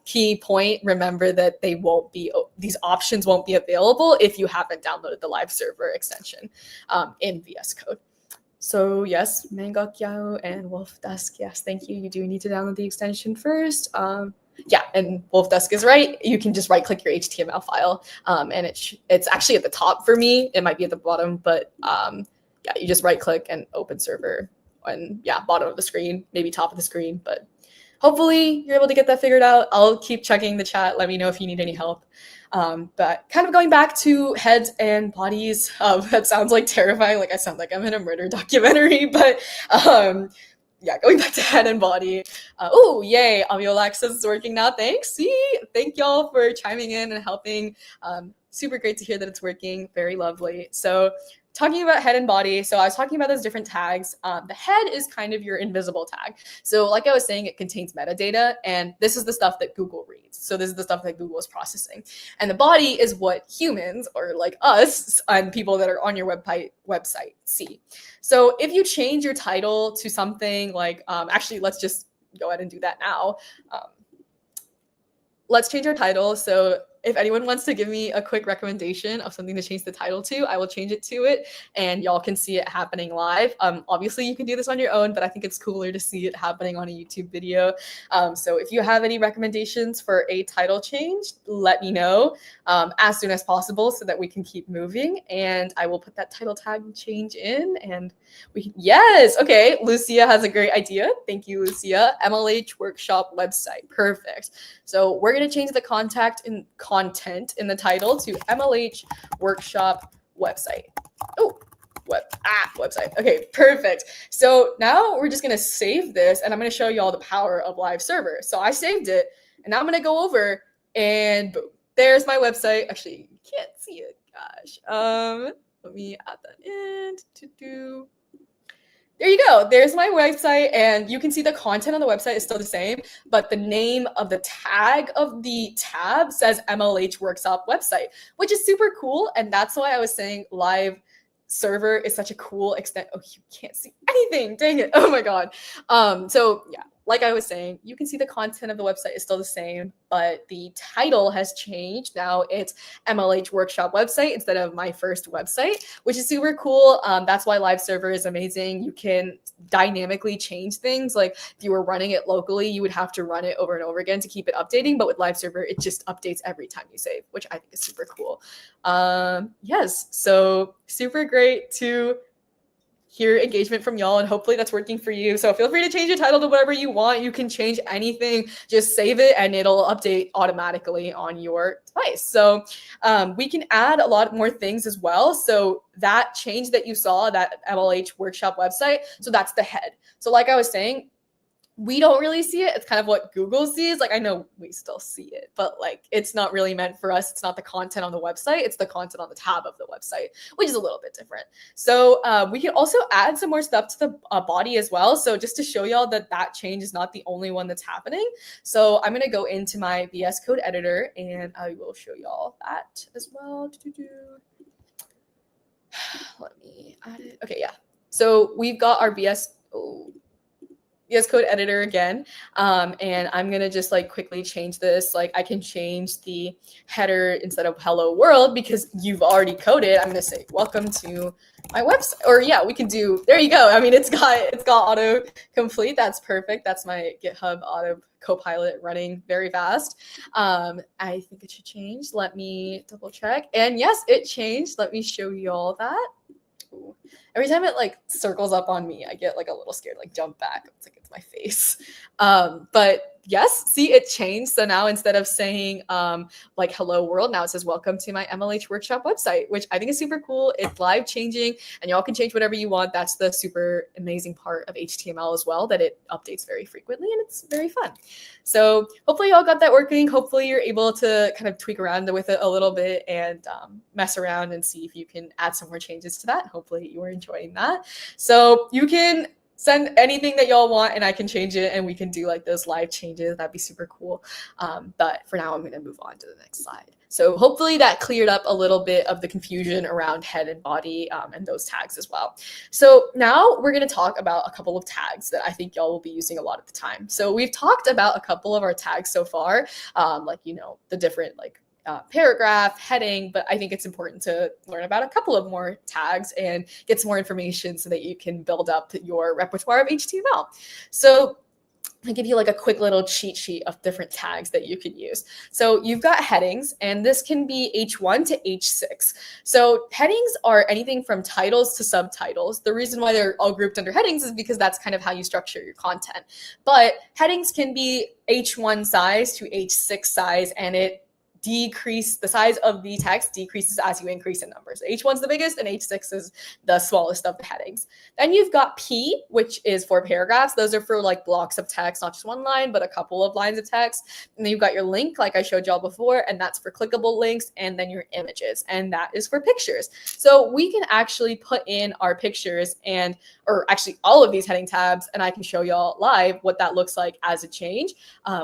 key point, remember that these options won't be available if you haven't downloaded the live server extension in VS Code. So yes, Mangokyao and Wolf Dusk, yes, thank you. You do need to download the extension first. Yeah, and Wolf Dusk is right. You can just right click your HTML file, and it's actually at the top for me. It might be at the bottom, but yeah, you just right click and open server, and yeah, bottom of the screen, maybe top of the screen, but hopefully you're able to get that figured out. I'll keep checking the chat. Let me know if you need any help. But kind of going back to heads and bodies, that sounds like terrifying. Like I sound like I'm in a murder documentary, but yeah, going back to head and body. Oh, yay. Aviolax says it's working now. Thanks. See, thank y'all for chiming in and helping. Super great to hear that it's working. Very lovely. So talking about head and body. So I was talking about those different tags. The head is kind of your invisible tag. So like I was saying, it contains metadata, and this is the stuff that Google reads. So this is the stuff that Google is processing. And the body is what humans, or like us and people that are on your website see. So if you change your title to something like, actually, let's just go ahead and do that now. Let's change our title. So if anyone wants to give me a quick recommendation of something to change the title to, I will change it to it and y'all can see it happening live. Obviously you can do this on your own, but I think it's cooler to see it happening on a YouTube video. So if you have any recommendations for a title change, let me know as soon as possible so that we can keep moving. And I will put that title tag change in and we can, yes, okay. Lucia has a great idea. Thank you, Lucia. MLH Workshop website, perfect. So we're gonna change the content in the title to MLH Workshop website. Oh, website. Okay, perfect. So now we're just gonna save this and I'm gonna show you all the power of live server. So I saved it and now I'm gonna go over and boom, there's my website. Actually, you can't see it, gosh. Let me add that in. There you go. There's my website and you can see the content on the website is still the same, but the name of the tag of the tab says MLH Workshop website, which is super cool. And that's why I was saying live server is such a cool extent. Oh, you can't see anything. Dang it. Oh my God. So yeah, like I was saying, you can see the content of the website is still the same, but the title has changed. Now it's MLH Workshop website instead of my first website, which is super cool. That's why live server is amazing. You can dynamically change things. Like if you were running it locally, you would have to run it over and over again to keep it updating. But with live server, it just updates every time you save, which I think is super cool. Yes, so super great to hear engagement from y'all and hopefully that's working for you. So feel free to change your title to whatever you want. You can change anything, just save it and it'll update automatically on your device. So we can add a lot more things as well. So that change that you saw, that MLH Workshop website, so that's the head. So like I was saying, we don't really see it. It's kind of what Google sees. Like I know we still see it, but like it's not really meant for us. It's not the content on the website. It's the content on the tab of the website, which is a little bit different. So we can also add some more stuff to the body as well. So just to show y'all that that change is not the only one that's happening. So I'm going to go into my VS Code editor and I will show y'all that as well. Let me add it. Okay, yeah. So we've got our VS Code editor again. And I'm going to just like quickly change this. Like I can change the header instead of hello world because you've already coded. I'm going to say welcome to my website, or yeah, we can do, there you go. I mean, it's got auto complete. That's perfect. That's my GitHub auto Copilot running very fast. I think it should change. Let me double check. And yes, it changed. Let me show you all that. Ooh. Every time it like circles up on me, I get like a little scared, like jump back. It's like it's my face. But yes, see, it changed. So now instead of saying like hello world, now it says welcome to my MLH Workshop website, which I think is super cool. It's live changing and y'all can change whatever you want. That's the super amazing part of HTML as well, that it updates very frequently and it's very fun. So hopefully y'all got that working. Hopefully you're able to kind of tweak around with it a little bit and mess around and see if you can add some more changes to that. Hopefully you are enjoying that. So you can send anything that y'all want and I can change it and we can do like those live changes. That'd be super cool. But for now, I'm going to move on to the next slide. So hopefully that cleared up a little bit of the confusion around head and body and those tags as well. So now we're going to talk about a couple of tags that I think y'all will be using a lot of the time. So we've talked about a couple of our tags so far, like, you know, the different like paragraph, heading, but I think it's important to learn about a couple of more tags and get some more information so that you can build up your repertoire of HTML. So I give you like a quick little cheat sheet of different tags that you can use. So you've got headings, and this can be H1 to H6. So headings are anything from titles to subtitles. The reason why they're all grouped under headings is because that's kind of how you structure your content. But headings can be H1 size to H6 size, and it the size of the text decreases as you increase in numbers. H1's the biggest and H6 is the smallest of the headings. Then you've got P, which is for paragraphs. Those are for like blocks of text, not just one line, but a couple of lines of text. And then you've got your link, like I showed y'all before, and that's for clickable links, and then your images, and that is for pictures. So we can actually put in our pictures or actually all of these heading tabs, and I can show y'all live what that looks like as a change,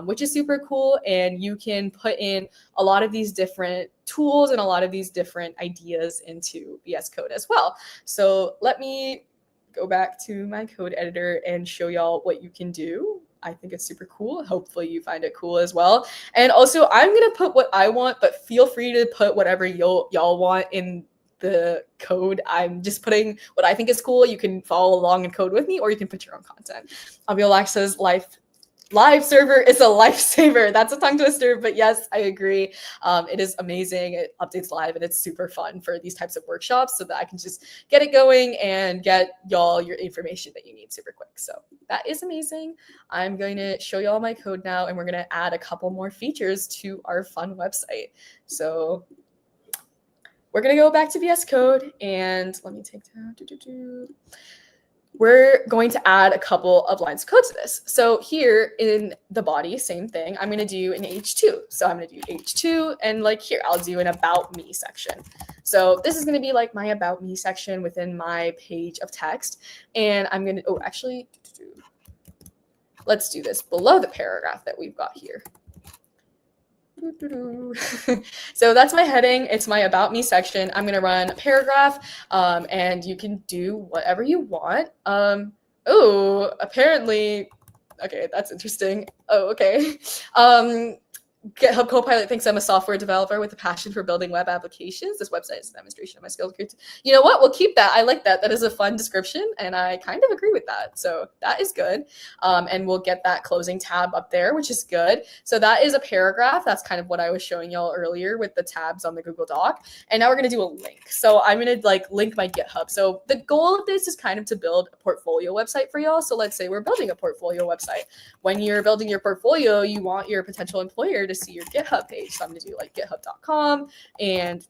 which is super cool. And you can put in a lot of these different tools and a lot of these different ideas into VS Code as well. So let me go back to my code editor and show y'all what you can do. I think it's super cool. Hopefully you find it cool as well. And also, I'm going to put what I want, but feel free to put whatever y'all want in the code. I'm just putting what I think is cool. You can follow along and code with me, or you can put your own content. Alexa's live server is a lifesaver. That's a tongue twister, but yes, I agree. It is amazing. It updates live, and it's super fun for these types of workshops, so that I can just get it going and get y'all your information that you need super quick. So that is amazing. I'm going to show y'all my code now, and we're going to add a couple more features to our fun website. So we're going to go back to VS Code, and let me take down. We're going to add a couple of lines of code to this. So here in the body, same thing. I'm going to do an H2. So I'm going to do H2, and like here, I'll do an about me section. So this is going to be like my about me section within my page of text. And I'm going to, let's do this below the paragraph that we've got here. So that's my heading. It's my about me section. I'm going to run a paragraph, and you can do whatever you want. Oh, apparently, okay, that's interesting. Oh, okay. GitHub Copilot thinks I'm a software developer with a passion for building web applications. This website is a demonstration of my skills. You know what? We'll keep that. I like that. That is a fun description, and I kind of agree with that. So that is good. And we'll get that closing tab up there, which is good. So that is a paragraph. That's kind of what I was showing y'all earlier with the tabs on the Google Doc. And now we're going to do a link. So I'm going to link my GitHub. So the goal of this is kind of to build a portfolio website for y'all. So let's say we're building a portfolio website. When you're building your portfolio, you want your potential employer to see your GitHub page. So I'm going to do github.com, and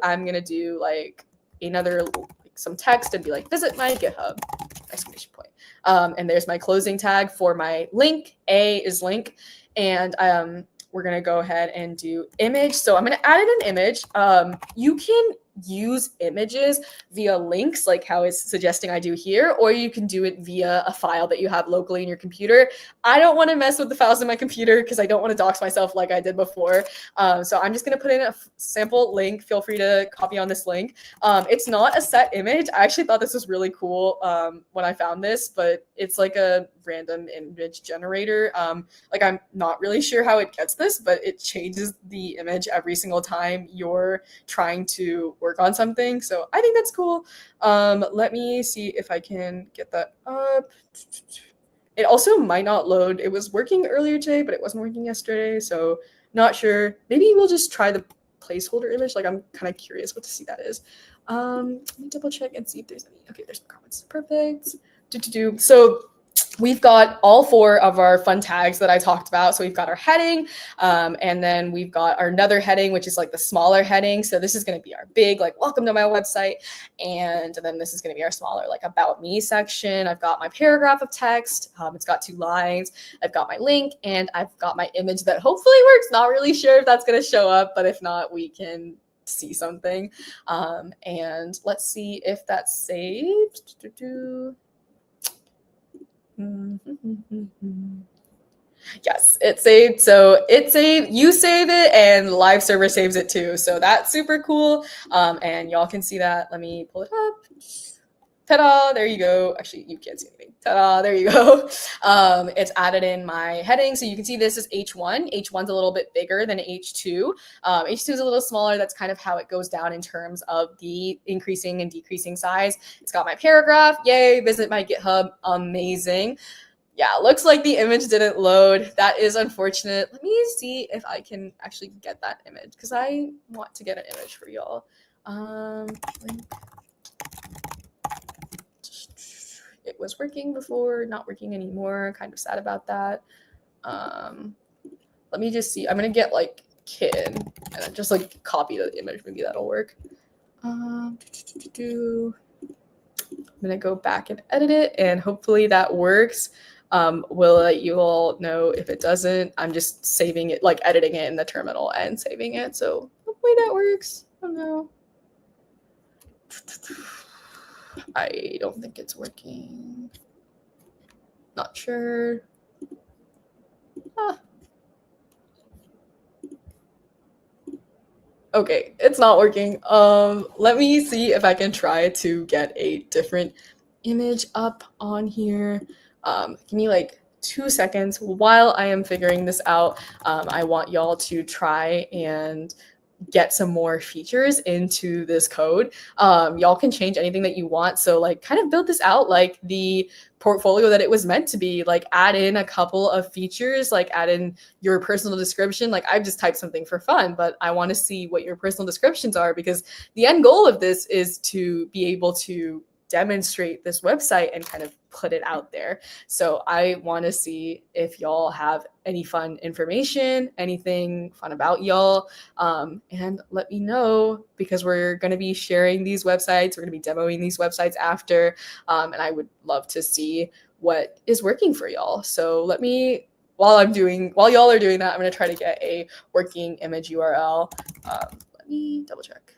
I'm going to do another some text and be visit my GitHub, exclamation point. And there's my closing tag for my link. A is link. And we're going to go ahead and do image. So I'm going to add in an image. You can use images via links, like how it's suggesting I do here, or you can do it via a file that you have locally in your computer. I don't want to mess with the files in my computer because I don't want to dox myself like I did before. So I'm just going to put in a sample link. Feel free to copy on this link. It's not a set image. I actually thought this was really cool when I found this, but it's like a random image generator. I'm not really sure how it gets this, but it changes the image every single time you're trying to work on something. So I think that's cool. Let me see if I can get that up. It also might not load. It was working earlier today, but it wasn't working yesterday. So not sure. Maybe we'll just try the placeholder image. I'm kind of curious what to see that is. Let me double check and see if there's any. Okay, there's some comments. Perfect. So we've got all four of our fun tags that I talked about. So we've got our heading, and then we've got our another heading, which is the smaller heading. So this is going to be our big, welcome to my website. And then this is going to be our smaller, about me section. I've got my paragraph of text. It's got 2 lines. I've got my link, and I've got my image that hopefully works. Not really sure if that's going to show up, but if not, we can see something. And let's see if that's saved. Yes, it's saved. So it saved, you save it, and live server saves it too. So that's super cool. And y'all can see that. Let me pull it up. Ta-da, there you go. Actually, you can't see anything. Ta-da, there you go. It's added in my heading. So you can see this is H1. H1's a little bit bigger than H2. H2 is a little smaller. That's kind of how it goes down in terms of the increasing and decreasing size. It's got my paragraph. Yay, visit my GitHub. Amazing. Yeah, looks like the image didn't load. That is unfortunate. Let me see if I can actually get that image because I want to get an image for y'all. It was working before, not working anymore. Kind of sad about that. Let me just see. I'm gonna get kid and just copy the image. Maybe that'll work. I'm gonna go back and edit it, and hopefully that works. We'll let you all know if it doesn't. I'm just saving it, editing it in the terminal and saving it. So hopefully that works. I don't know. I don't think it's working. Not sure. Okay, it's not working. Let me see if I can try to get a different image up on here. Give me 2 seconds while I am figuring this out. I want y'all to try and get some more features into this code. Y'all can change anything that you want. So like kind of build this out like the portfolio that it was meant to be, like add in a couple of features, like add in your personal description. Like I've just typed something for fun, but I want to see what your personal descriptions are, because the end goal of this is to be able to demonstrate this website and kind of put it out there. So I want to see if y'all have any fun information, anything fun about y'all, and let me know, because we're going to be sharing these websites. We're going to be demoing these websites after, and I would love to see what is working for y'all. So let me, while y'all are doing that, I'm going to try to get a working image URL. Let me double check.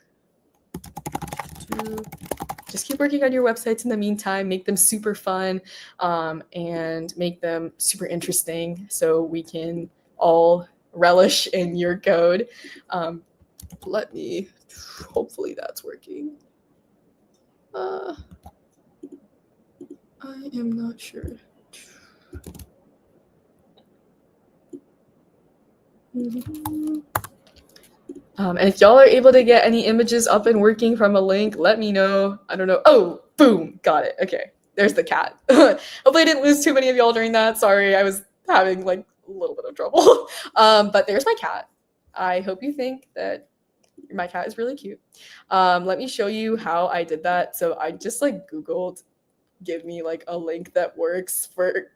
Just keep working on your websites in the meantime, make them super fun, and make them super interesting so we can all relish in your code. Hopefully that's working. I am not sure. And if y'all are able to get any images up and working from a link, let me know. I don't know. Oh, boom, got it. Okay, there's the cat. Hopefully I didn't lose too many of y'all during that. Sorry, I was having like a little bit of trouble. But there's my cat. I hope you think that my cat is really cute. Let me show you how I did that. So I just like Googled, give me like a link that works for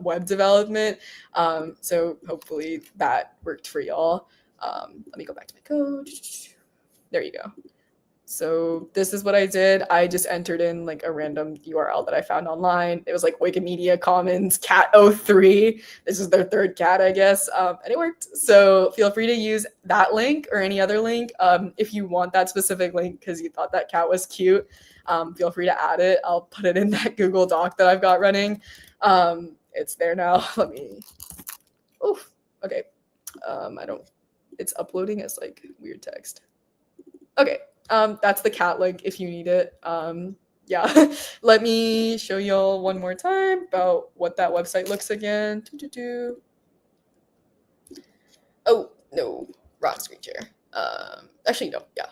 web development. So hopefully that worked for y'all. Let me go back to my code. There you go. So this is what I did. I just entered in like a random URL that I found online. It was like Wikimedia Commons cat03. This is their third cat, I guess. And it worked. So feel free to use that link or any other link. If you want that specific link because you thought that cat was cute, feel free to add it. I'll put it in that Google Doc that I've got running. It's there now. Let me, okay. It's uploading as like weird text. Okay. That's the cat link if you need it. Yeah, let me show y'all one more time about what that website looks again. Oh, no, wrong screen share. Actually, no, yeah.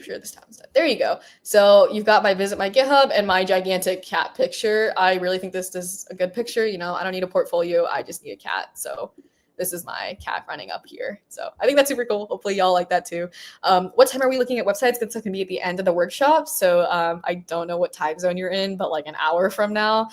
Share this tab instead. There you go. So you've got my visit my GitHub and my gigantic cat picture. I really think this is a good picture. You know, I don't need a portfolio. I just need a cat. So this is my cat running up here. So I think that's super cool. Hopefully y'all like that too. What time are we looking at websites? That's going to be at the end of the workshop. So I don't know what time zone you're in, but like an hour from now.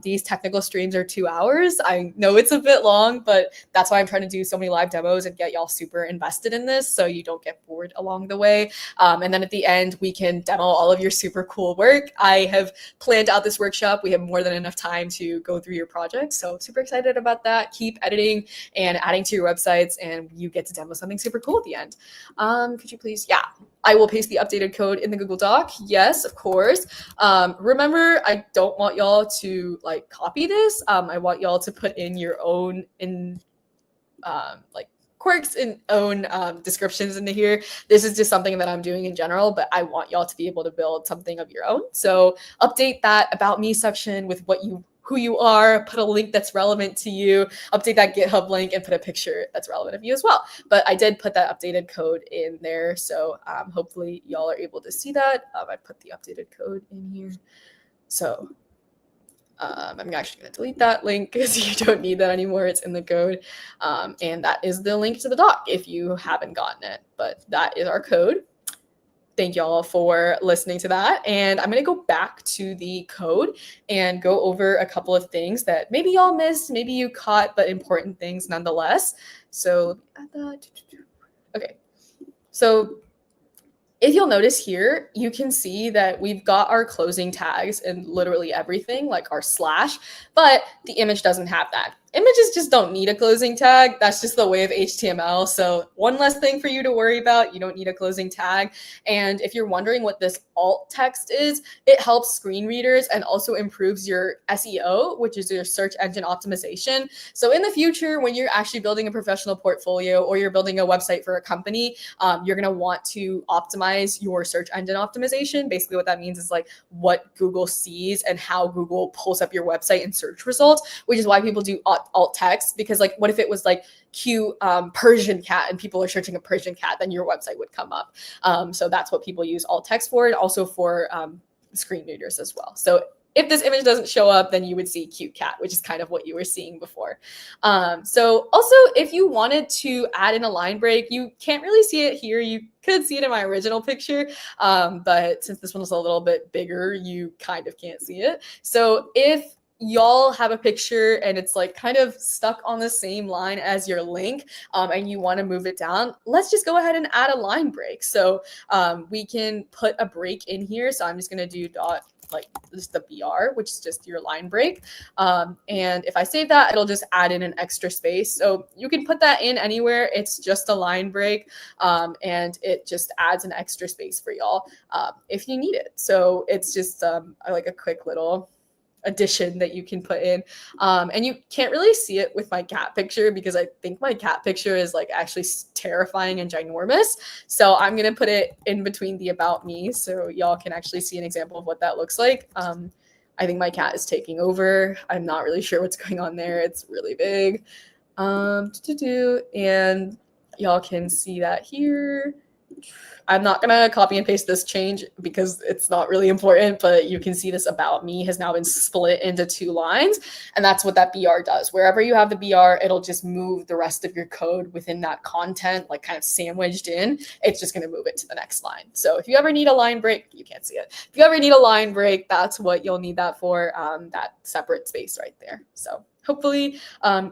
These technical streams are 2 hours. I know it's a bit long, but that's why I'm trying to do so many live demos and get y'all super invested in this so you don't get bored along the way. And then at the end, we can demo all of your super cool work. I have planned out this workshop. We have more than enough time to go through your projects. So super excited about that. Keep editing and adding to your websites, and you get to demo something super cool at the end. Could you please, yeah, I will paste the updated code in the Google Doc. Yes, of course. Remember, I don't want y'all to like copy this. I want y'all to put in your own like quirks and own descriptions into here. This is just something that I'm doing in general, but I want y'all to be able to build something of your own. So update that about me section with who you are, put a link that's relevant to you, update that GitHub link and put a picture that's relevant of you as well. But I did put that updated code in there. So hopefully y'all are able to see that. I put the updated code in here. So I'm actually going to delete that link because you don't need that anymore. It's in the code. And that is the link to the doc if you haven't gotten it. But that is our code. Thank y'all for listening to that. And I'm going to go back to the code and go over a couple of things that maybe y'all missed, maybe you caught, but important things nonetheless. So add that. Okay. So if you'll notice here, you can see that we've got our closing tags and literally everything, like our slash, but the image doesn't have that. Images just don't need a closing tag. That's just the way of HTML. So one less thing for you to worry about. You don't need a closing tag. And if you're wondering what this alt text is, it helps screen readers and also improves your SEO, which is your search engine optimization. So in the future, when you're actually building a professional portfolio or you're building a website for a company, you're going to want to optimize your search engine optimization. Basically, what that means is like what Google sees and how Google pulls up your website and search results, which is why people do alt text, because like what if it was like cute Persian cat and people are searching a Persian cat, then your website would come up. So that's what people use alt text for, and also for screen readers as well. So if this image doesn't show up, then you would see cute cat, which is kind of what you were seeing before. So also, if you wanted to add in a line break, you can't really see it here. You could see it in my original picture, but since this one is a little bit bigger, you kind of can't see it. So if y'all have a picture and it's like kind of stuck on the same line as your link, and you want to move it down, let's just go ahead and add a line break. So we can put a break in here. So I'm just going to do dot like just the BR, which is just your line break. And if I save that, it'll just add in an extra space. So you can put that in anywhere. It's just a line break. And it just adds an extra space for y'all if you need it. So it's just like a quick little addition that you can put in. And you can't really see it with my cat picture because I think my cat picture is like actually terrifying and ginormous. So I'm going to put it in between the about me so y'all can actually see an example of what that looks like. I think my cat is taking over. I'm not really sure what's going on there. It's really big. And y'all can see that here. I'm not going to copy and paste this change because it's not really important, but you can see this about me has now been split into 2 lines. And that's what that BR does. Wherever you have the BR, it'll just move the rest of your code within that content, like kind of sandwiched in. It's just going to move it to the next line. So if you ever need a line break, you can't see it. If you ever need a line break, that's what you'll need that for, that separate space right there. So hopefully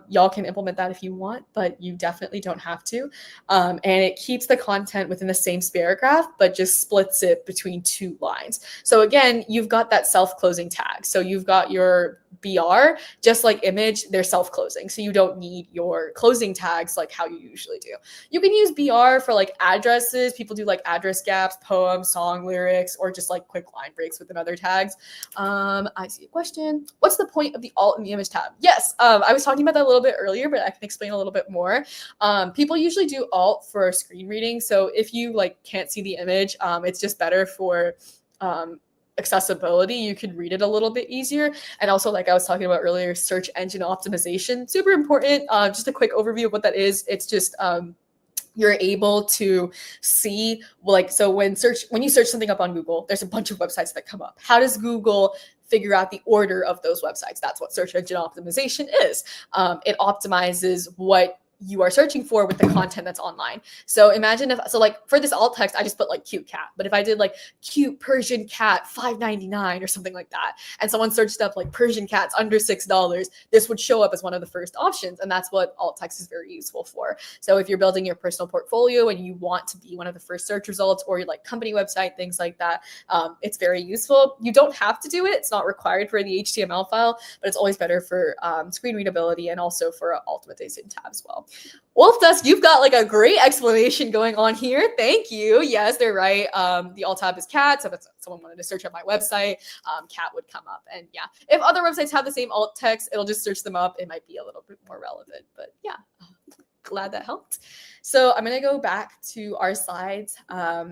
y'all can implement that if you want, but you definitely don't have to. And it keeps the content within the same paragraph, but just splits it between 2 lines. So again, you've got that self-closing tag. So you've got your BR, just like image, they're self-closing. So you don't need your closing tags like how you usually do. You can use BR for like addresses. People do like address gaps, poems, song lyrics, or just like quick line breaks within other tags. I see a question. What's the point of the alt in the image tab? Yes, I was talking about that a little bit earlier, but I can explain a little bit more. People usually do alt for screen reading. So if you like can't see the image, it's just better for accessibility. You can read it a little bit easier. And also, like I was talking about earlier, search engine optimization, super important. Just a quick overview of what that is. It's just you're able to see, like, so when you search something up on Google, there's a bunch of websites that come up. How does Google figure out the order of those websites? That's what search engine optimization is. It optimizes what you are searching for with the content that's online. So imagine so like for this alt text, I just put like cute cat, but if I did like cute Persian cat, $5.99 or something like that, and someone searched up like Persian cats under $6, this would show up as one of the first options. And that's what alt text is very useful for. So if you're building your personal portfolio and you want to be one of the first search results, or your like company website, things like that, it's very useful. You don't have to do it. It's not required for the HTML file, but it's always better for screen readability and also for optimization tab as well. Wolf Dusk, you've got like a great explanation going on here. Thank you. Yes, they're right. The alt tab is cat. So if someone wanted to search up my website, cat would come up. And yeah, if other websites have the same alt text, it'll just search them up. It might be a little bit more relevant, but yeah. Glad that helped. So I'm going to go back to our slides.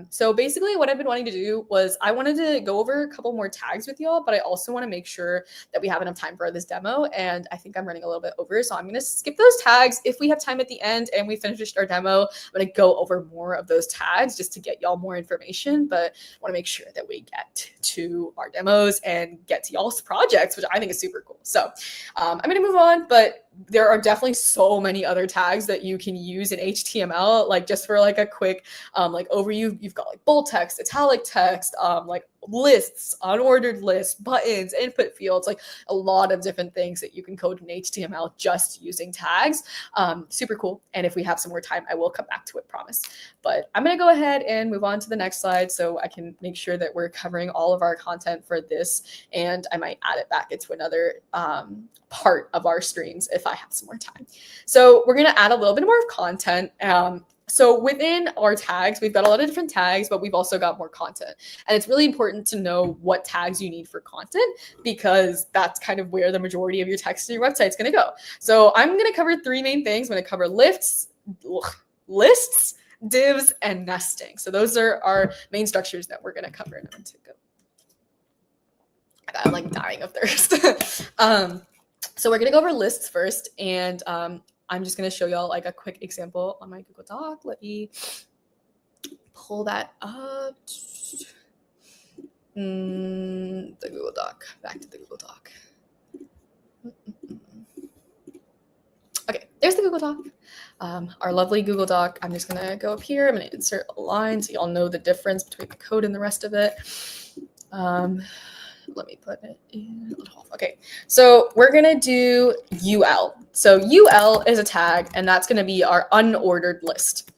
So basically what I've been wanting to do was I wanted to go over a couple more tags with y'all, but I also want to make sure that we have enough time for this demo. And I think I'm running a little bit over. So I'm going to skip those tags. If we have time at the end and we finished our demo, I'm going to go over more of those tags just to get y'all more information, but I want to make sure that we get to our demos and get to y'all's projects, which I think is super cool. So I'm going to move on, but there are definitely so many other tags that you can use in HTML. Like just for like a quick like overview, you've got like bold text, italic text, like lists, unordered lists, buttons, input fields, like a lot of different things that you can code in HTML just using tags. Super cool. And if we have some more time, I will come back to it, promise. But I'm going to go ahead and move on to the next slide so I can make sure that we're covering all of our content for this. And I might add it back into another part of our streams if I have some more time. So we're going to add a little bit more of content. So within our tags, we've got a lot of different tags, but we've also got more content. And it's really important to know what tags you need for content because that's kind of where the majority of your text in your website is going to go. So I'm going to cover three main things. I'm going to cover lists, divs, and nesting. So those are our main structures that we're going to cover. I'm like dying of thirst. So we're going to go over lists first. And I'm just going to show y'all like a quick example on my Google Doc. Let me pull that up. The Google Doc. Back to the Google Doc. Okay, there's the Google Doc. Our lovely Google Doc. I'm just going to go up here. I'm going to insert a line so y'all know the difference between the code and the rest of it. Let me put it in. Okay, so we're going to do UL. So UL is a tag, and that's going to be our unordered list.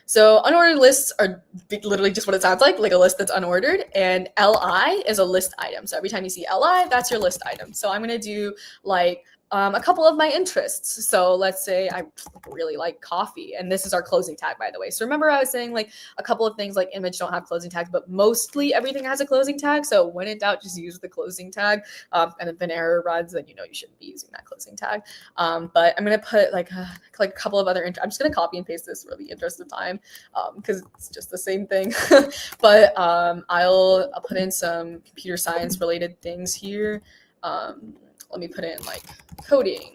So unordered lists are literally just what it sounds like a list that's unordered. And LI is a list item. So every time you see LI, that's your list item. So I'm going to do like a couple of my interests. So let's say I really like coffee, and this is our closing tag, by the way. So remember I was saying like a couple of things like image don't have closing tags, but mostly everything has a closing tag. So when in doubt, just use the closing tag. And if an error runs, then you know you shouldn't be using that closing tag. But I'm going to put like a couple of other, I'm just going to copy and paste this for the interest of time because it's just the same thing. But I'll put in some computer science related things here. Let me put in like coding,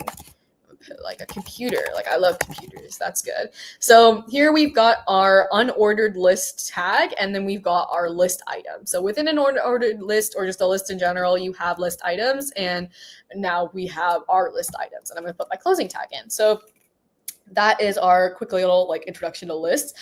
put like a computer, like I love computers, that's good. So here we've got our unordered list tag, and then we've got our list item. So within an ordered list or just a list in general, you have list items, and now we have our list items, and I'm gonna put my closing tag in. So that is our quick little like introduction to lists.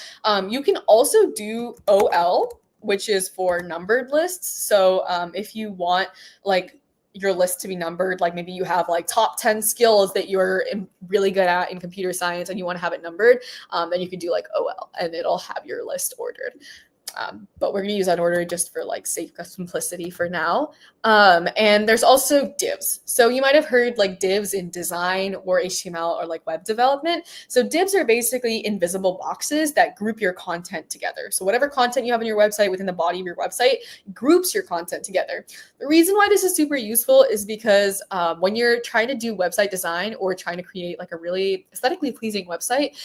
You can also do OL, which is for numbered lists. So if you want like your list to be numbered, like maybe you have like top 10 skills that you're really good at in computer science and you want to have it numbered, then you can do like OL and it'll have your list ordered. But we're going to use unordered just for like sake of simplicity for now. And there's also divs. So you might have heard like divs in design or HTML or like web development. So divs are basically invisible boxes that group your content together. So whatever content you have on your website within the body of your website groups your content together. The reason why this is super useful is because when you're trying to do website design or trying to create like a really aesthetically pleasing website,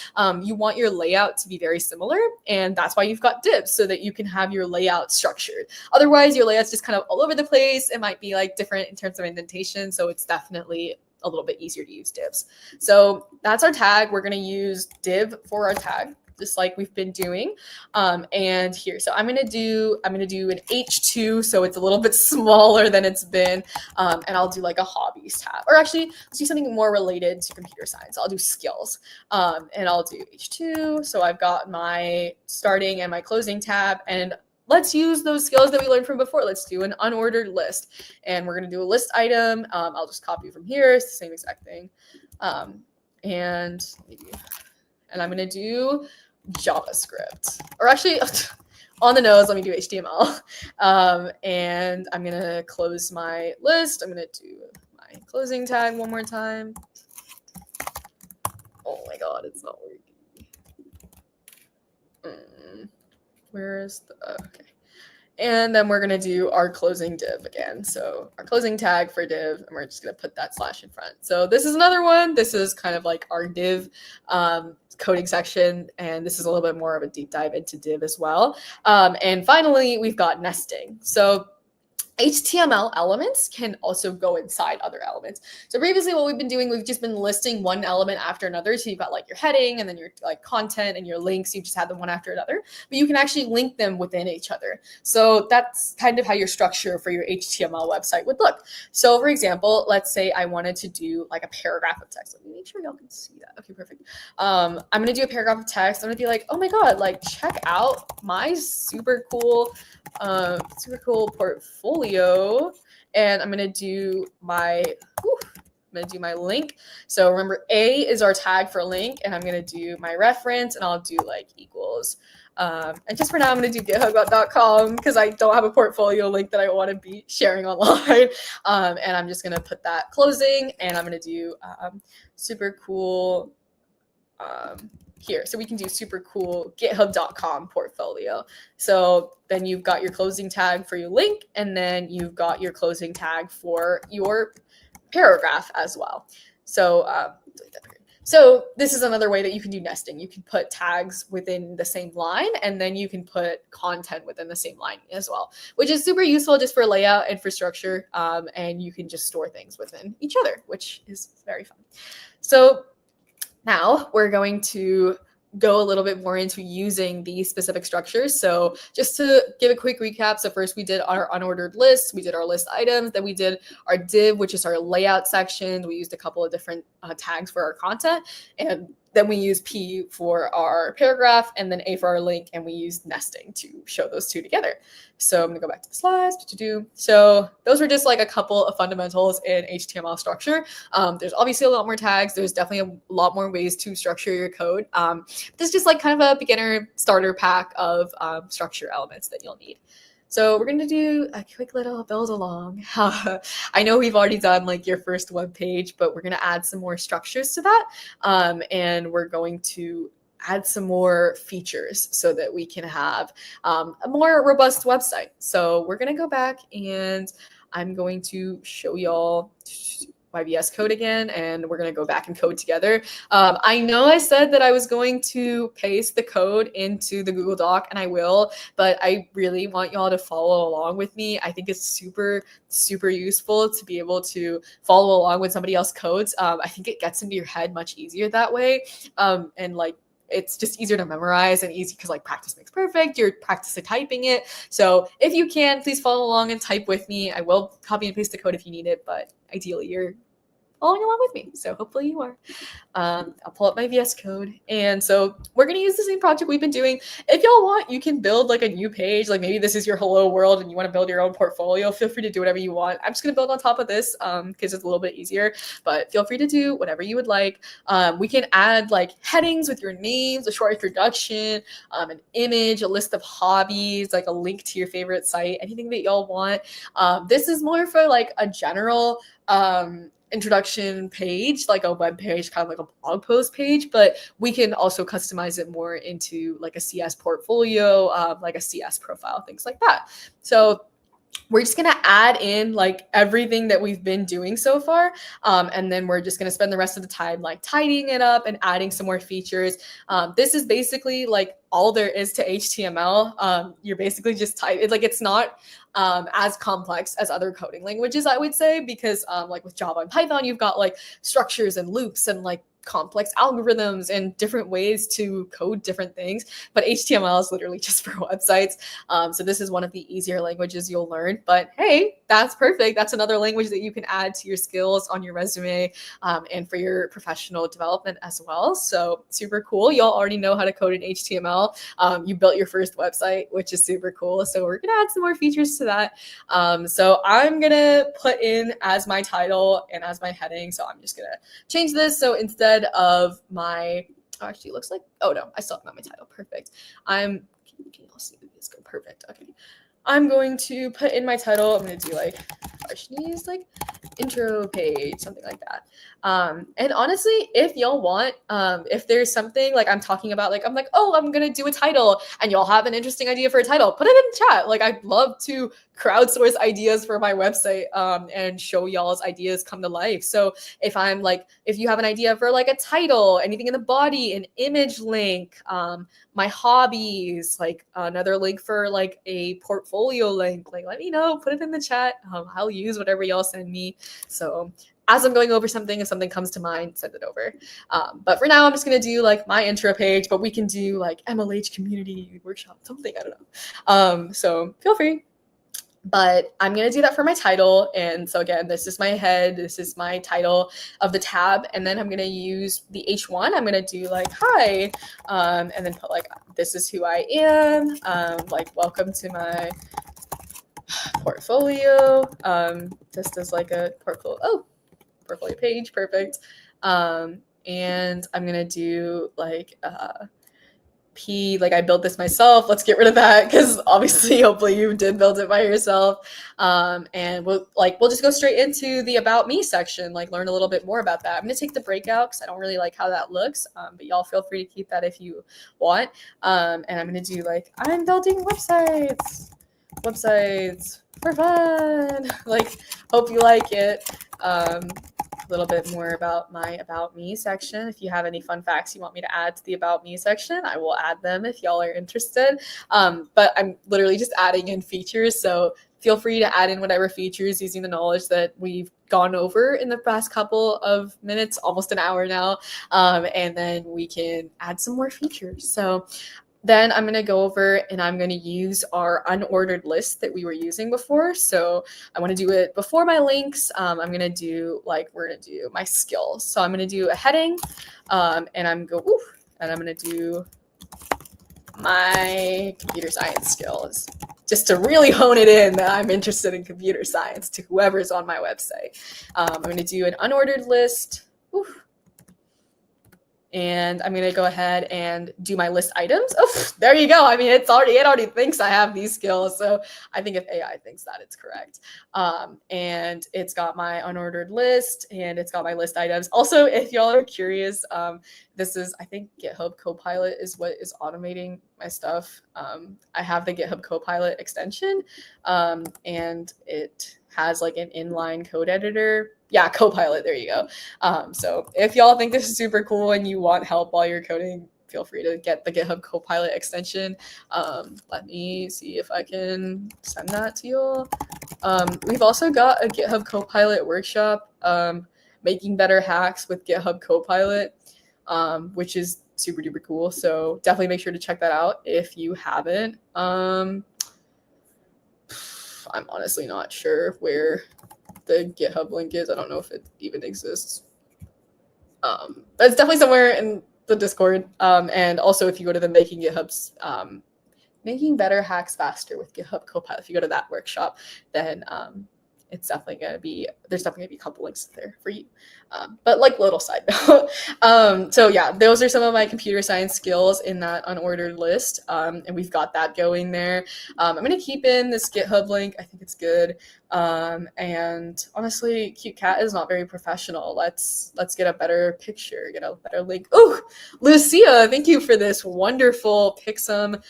you want your layout to be very similar. And that's why you've got divs, so that you can have your layout structured. Otherwise, your layout's just kind of all over the place. It might be like different in terms of indentation. So it's definitely a little bit easier to use divs. So that's our tag. We're going to use div for our tag, just like we've been doing. And here, so I'm going to do an H2. So it's a little bit smaller than it's been. And I'll do like a hobbies tab, or actually let's do something more related to computer science. I'll do skills, and I'll do H2. So I've got my starting and my closing tab, and let's use those skills that we learned from before. Let's do an unordered list, and we're going to do a list item. I'll just copy from here. It's the same exact thing. And I'm going to do JavaScript, or actually on the nose, let me do HTML. And I'm going to close my list. I'm going to do my closing tag one more time. Oh my God, it's not working. Where's the, okay. And then we're going to do our closing div again. So our closing tag for div, and we're just going to put that slash in front. So this is another one. This is kind of like our div coding section. And this is a little bit more of a deep dive into div as well. And finally, we've got nesting. So HTML elements can also go inside other elements. So previously what we've been doing, we've just been listing one element after another. So you've got like your heading and then your like content and your links. You just had them one after another, but you can actually link them within each other. So that's kind of how your structure for your HTML website would look. So for example, let's say I wanted to do like a paragraph of text. Let me make sure y'all can see that. Okay, perfect. I'm going to do a paragraph of text. I'm going to be like, oh my God, like check out my super cool portfolio, and I'm gonna do my link. So remember, A is our tag for link, and I'm gonna do my reference, and I'll do like equals. And just for now, I'm gonna do GHW.com because I don't have a portfolio link that I want to be sharing online. And I'm just gonna put that closing, and I'm gonna do super cool. Here. So we can do super cool github.com portfolio. So then you've got your closing tag for your link, and then you've got your closing tag for your paragraph as well. So this is another way that you can do nesting. You can put tags within the same line, and then you can put content within the same line as well, which is super useful just for layout and for structure. And you can just store things within each other, which is very fun. So now we're going to go a little bit more into using these specific structures. So just to give a quick recap. So first we did our unordered list, we did our list items, then we did our div, which is our layout section. We used a couple of different tags for our content, and then we use P for our paragraph, and then A for our link, and we used nesting to show those two together. So I'm gonna go back to the slides. So those were just like a couple of fundamentals in HTML structure. There's obviously a lot more tags. There's definitely a lot more ways to structure your code. This is just like kind of a beginner starter pack of structure elements that you'll need. So we're going to do a quick little build along. I know we've already done like your first web page, but we're going to add some more structures to that. And we're going to add some more features so that we can have a more robust website. So we're going to go back, and I'm going to show y'all my VS Code again, and we're going to go back and code together. I know I said that I was going to paste the code into the Google Doc, and I will, but I really want y'all to follow along with me. I think it's super, super useful to be able to follow along with somebody else's codes. I think it gets into your head much easier that way. And like, it's just easier to memorize and easy because like practice makes perfect. You're practicing typing it. So if you can, please follow along and type with me. I will copy and paste the code if you need it, but ideally you're following along with me. So hopefully you are. I'll pull up my VS Code. And so we're going to use the same project we've been doing. If y'all want, you can build like a new page. Like maybe this is your hello world and you want to build your own portfolio. Feel free to do whatever you want. I'm just going to build on top of this because it's a little bit easier. But feel free to do whatever you would like. We can add like headings with your names, a short introduction, an image, a list of hobbies, like a link to your favorite site, anything that y'all want. This is more for like a general introduction page, like a web page, kind of like a blog post page, but we can also customize it more into like a CS portfolio, like a CS profile, things like that. So we're just going to add in like everything that we've been doing so far. And then we're just going to spend the rest of the time like tidying it up and adding some more features. This is basically like all there is to HTML. You're basically just it's not as complex as other coding languages, I would say, because like with Java and Python, you've got like structures and loops and like complex algorithms and different ways to code different things, but HTML is literally just for websites. So this is one of the easier languages you'll learn, but hey, that's perfect. That's another language that you can add to your skills on your resume and for your professional development as well. So super cool. Y'all already know how to code in HTML. You built your first website, which is super cool. So we're gonna add some more features to that. So I'm gonna put in as my title and as my heading. So I'm just gonna change this. So instead of my, actually it looks like, oh no, I still have my title. Perfect. Can you all see this? Go perfect. Okay. I'm going to put in my title. I'm going to do like Vishni's like intro page, something like that. And honestly, if y'all want, if there's something like I'm talking about, like I'm like, oh, I'm going to do a title and y'all have an interesting idea for a title, put it in chat. Like I'd love to crowdsource ideas for my website and show y'all's ideas come to life. So if you have an idea for like a title, anything in the body, an image link, my hobbies, like another link for like a portfolio link. Like, let me know, put it in the chat. I'll use whatever y'all send me. So as I'm going over something, if something comes to mind, send it over. But for now, I'm just gonna do like my intro page, but we can do like MLH community workshop, something, I don't know. So feel free. But I'm going to do that for my title. And so again, this is my head. This is my title of the tab. And then I'm going to use the H1. I'm going to do like, hi, and then put like, this is who I am. Like, welcome to my portfolio. Just as like a portfolio page. Perfect. And I'm going to do like, like I built this myself. Let's get rid of that because obviously, hopefully, you did build it by yourself. And we'll just go straight into the about me section. Like learn a little bit more about that. I'm gonna take the breakout because I don't really like how that looks. But y'all feel free to keep that if you want. And I'm gonna do like I'm building websites for fun. Like hope you like it. A little bit more about my about me section. If you have any fun facts you want me to add to the about me section, I will add them if y'all are interested. But I'm literally just adding in features. So feel free to add in whatever features using the knowledge that we've gone over in the past couple of minutes, almost an hour now. And then we can add some more features. So then I'm going to go over and I'm going to use our unordered list that we were using before. So I want to do it before my links. I'm going to do we're going to do my skills. So I'm going to do a heading and I'm going to do my computer science skills just to really hone it in that I'm interested in computer science to whoever's on my website. I'm going to do an unordered list. And I'm going to go ahead and do my list items. Oh, there you go. I mean, it already thinks I have these skills. So I think if AI thinks that, it's correct. And it's got my unordered list and it's got my list items. Also, if y'all are curious, this is, I think GitHub Copilot is what is automating my stuff. I have the GitHub Copilot extension and it has like an inline code editor. Yeah, Copilot, there you go. So if y'all think this is super cool and you want help while you're coding, feel free to get the GitHub Copilot extension. Let me see if I can send that to y'all. We've also got a GitHub Copilot workshop, making better hacks with GitHub Copilot, which is super duper cool. So definitely make sure to check that out if you haven't. I'm honestly not sure where the GitHub link is. I don't know if it even exists. But it's definitely somewhere in the Discord. And also if you go to the Making Better Hacks Faster with GitHub Copilot, if you go to that workshop, then it's definitely going to be, there's definitely going to be a couple links there for you. But like little side note. So yeah, those are some of my computer science skills in that unordered list. And we've got that going there. I'm going to keep in this GitHub link. I think it's good. And honestly, Cute Cat is not very professional. Let's get a better picture, get a better link. Oh, Lucia, thank you for this wonderful Pixum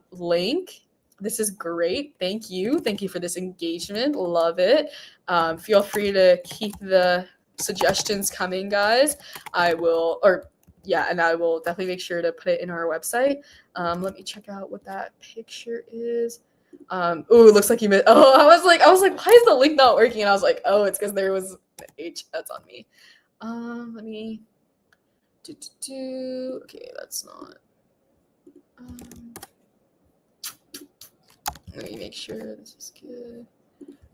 link. This is great. Thank you. Thank you for this engagement. Love it. Feel free to keep the suggestions coming, guys. I will definitely make sure to put it in our website. Let me check out what that picture is. It looks like you missed. Oh, I was like, why is the link not working? And I was like, oh, it's because there was an H. That's on me. Let me okay, that's not. Let me make sure this is good.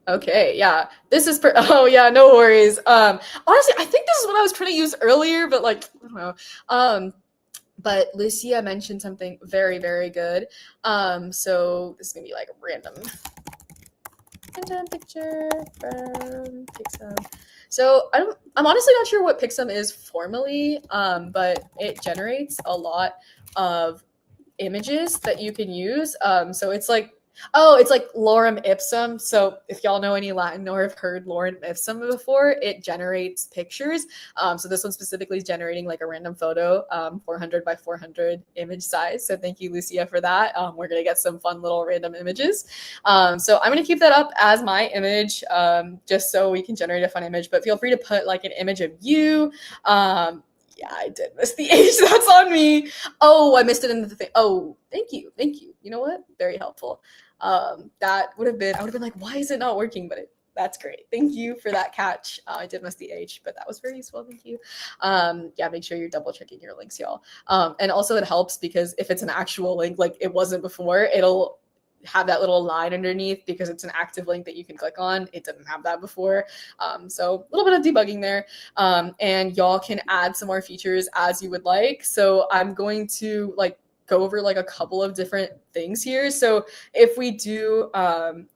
Okay, yeah, this is oh yeah, no worries. Honestly, I think this is what I was trying to use earlier, but like I don't know. But Lucia mentioned something very, very good. So this is gonna be like a random picture from Pixum. So I'm honestly not sure what Pixum is formally, but it generates a lot of images that you can use. So it's like lorem ipsum. So if y'all know any Latin or have heard lorem ipsum before, it generates pictures. So this one specifically is generating like a random photo, 400 by 400 image size. So thank you, Lucia, for that. We're going to get some fun little random images. So I'm going to keep that up as my image, just so we can generate a fun image, but feel free to put like an image of you, Yeah, I did miss the H. That's on me. Oh, I missed it in the thing. Oh, thank you. Thank you. You know what? Very helpful. That would have been, I would have been like, why is it not working? But that's great. Thank you for that catch. I did miss the H, but that was very useful. Thank you. Yeah, make sure you're double checking your links, y'all. And also it helps because if it's an actual link, like it wasn't before, it'll have that little line underneath because it's an active link that you can click on. It didn't have that before. So a little bit of debugging there. And y'all can add some more features as you would like. So I'm going to like go over like a couple of different things here. So if we do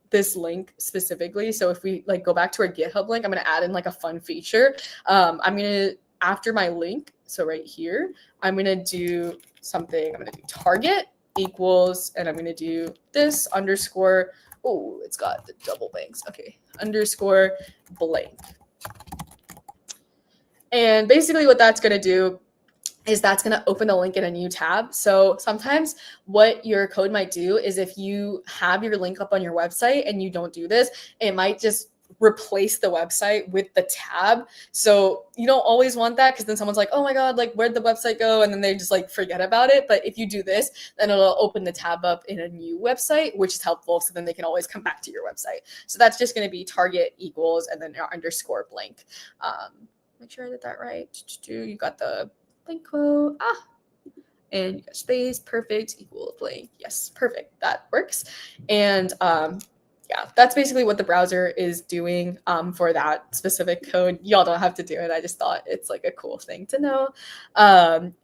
this link specifically, so if we like go back to our GitHub link, I'm going to add in like a fun feature. I'm going to, after my link, so right here, I'm going to do something. I'm going to do target equals, and I'm going to do this underscore. Oh, it's got the double banks. Okay, underscore blank. And basically what that's going to do is that's going to open the link in a new tab. So sometimes what your code might do is if you have your link up on your website and you don't do this, it might just replace the website with the tab. So you don't always want that because then someone's like, oh my God, like where'd the website go? And then they just like forget about it. But if you do this, then it'll open the tab up in a new website, which is helpful. So then they can always come back to your website. So that's just going to be target equals and then your underscore blank. Make sure I did that right. You got the blank quote. And you got space, perfect, equal blank. Yes, perfect. That works. And yeah, that's basically what the browser is doing for that specific code. Y'all don't have to do it. I just thought it's like a cool thing to know.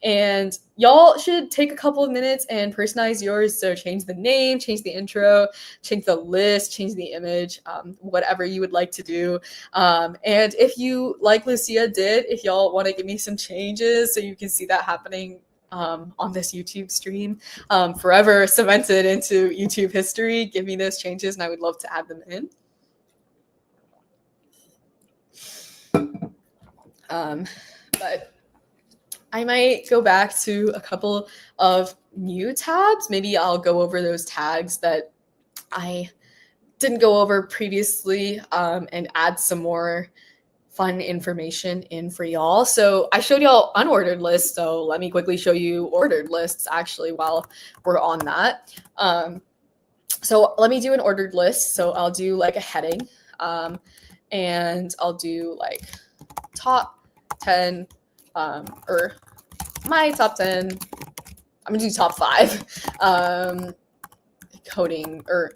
And y'all should take a couple of minutes and personalize yours. So change the name, change the intro, change the list, change the image, whatever you would like to do. And if you, like Lucia did, if y'all want to give me some changes so you can see that happening on this YouTube stream, forever cemented into YouTube history, give me those changes and I would love to add them in. But I might go back to a couple of new tabs. Maybe I'll go over those tags that I didn't go over previously and add some more fun information in for y'all. So I showed y'all unordered lists. So let me quickly show you ordered lists actually while we're on that. So let me do an ordered list. So I'll do like a heading and I'll do like top 10 or my top 10. I'm gonna do top 5 coding or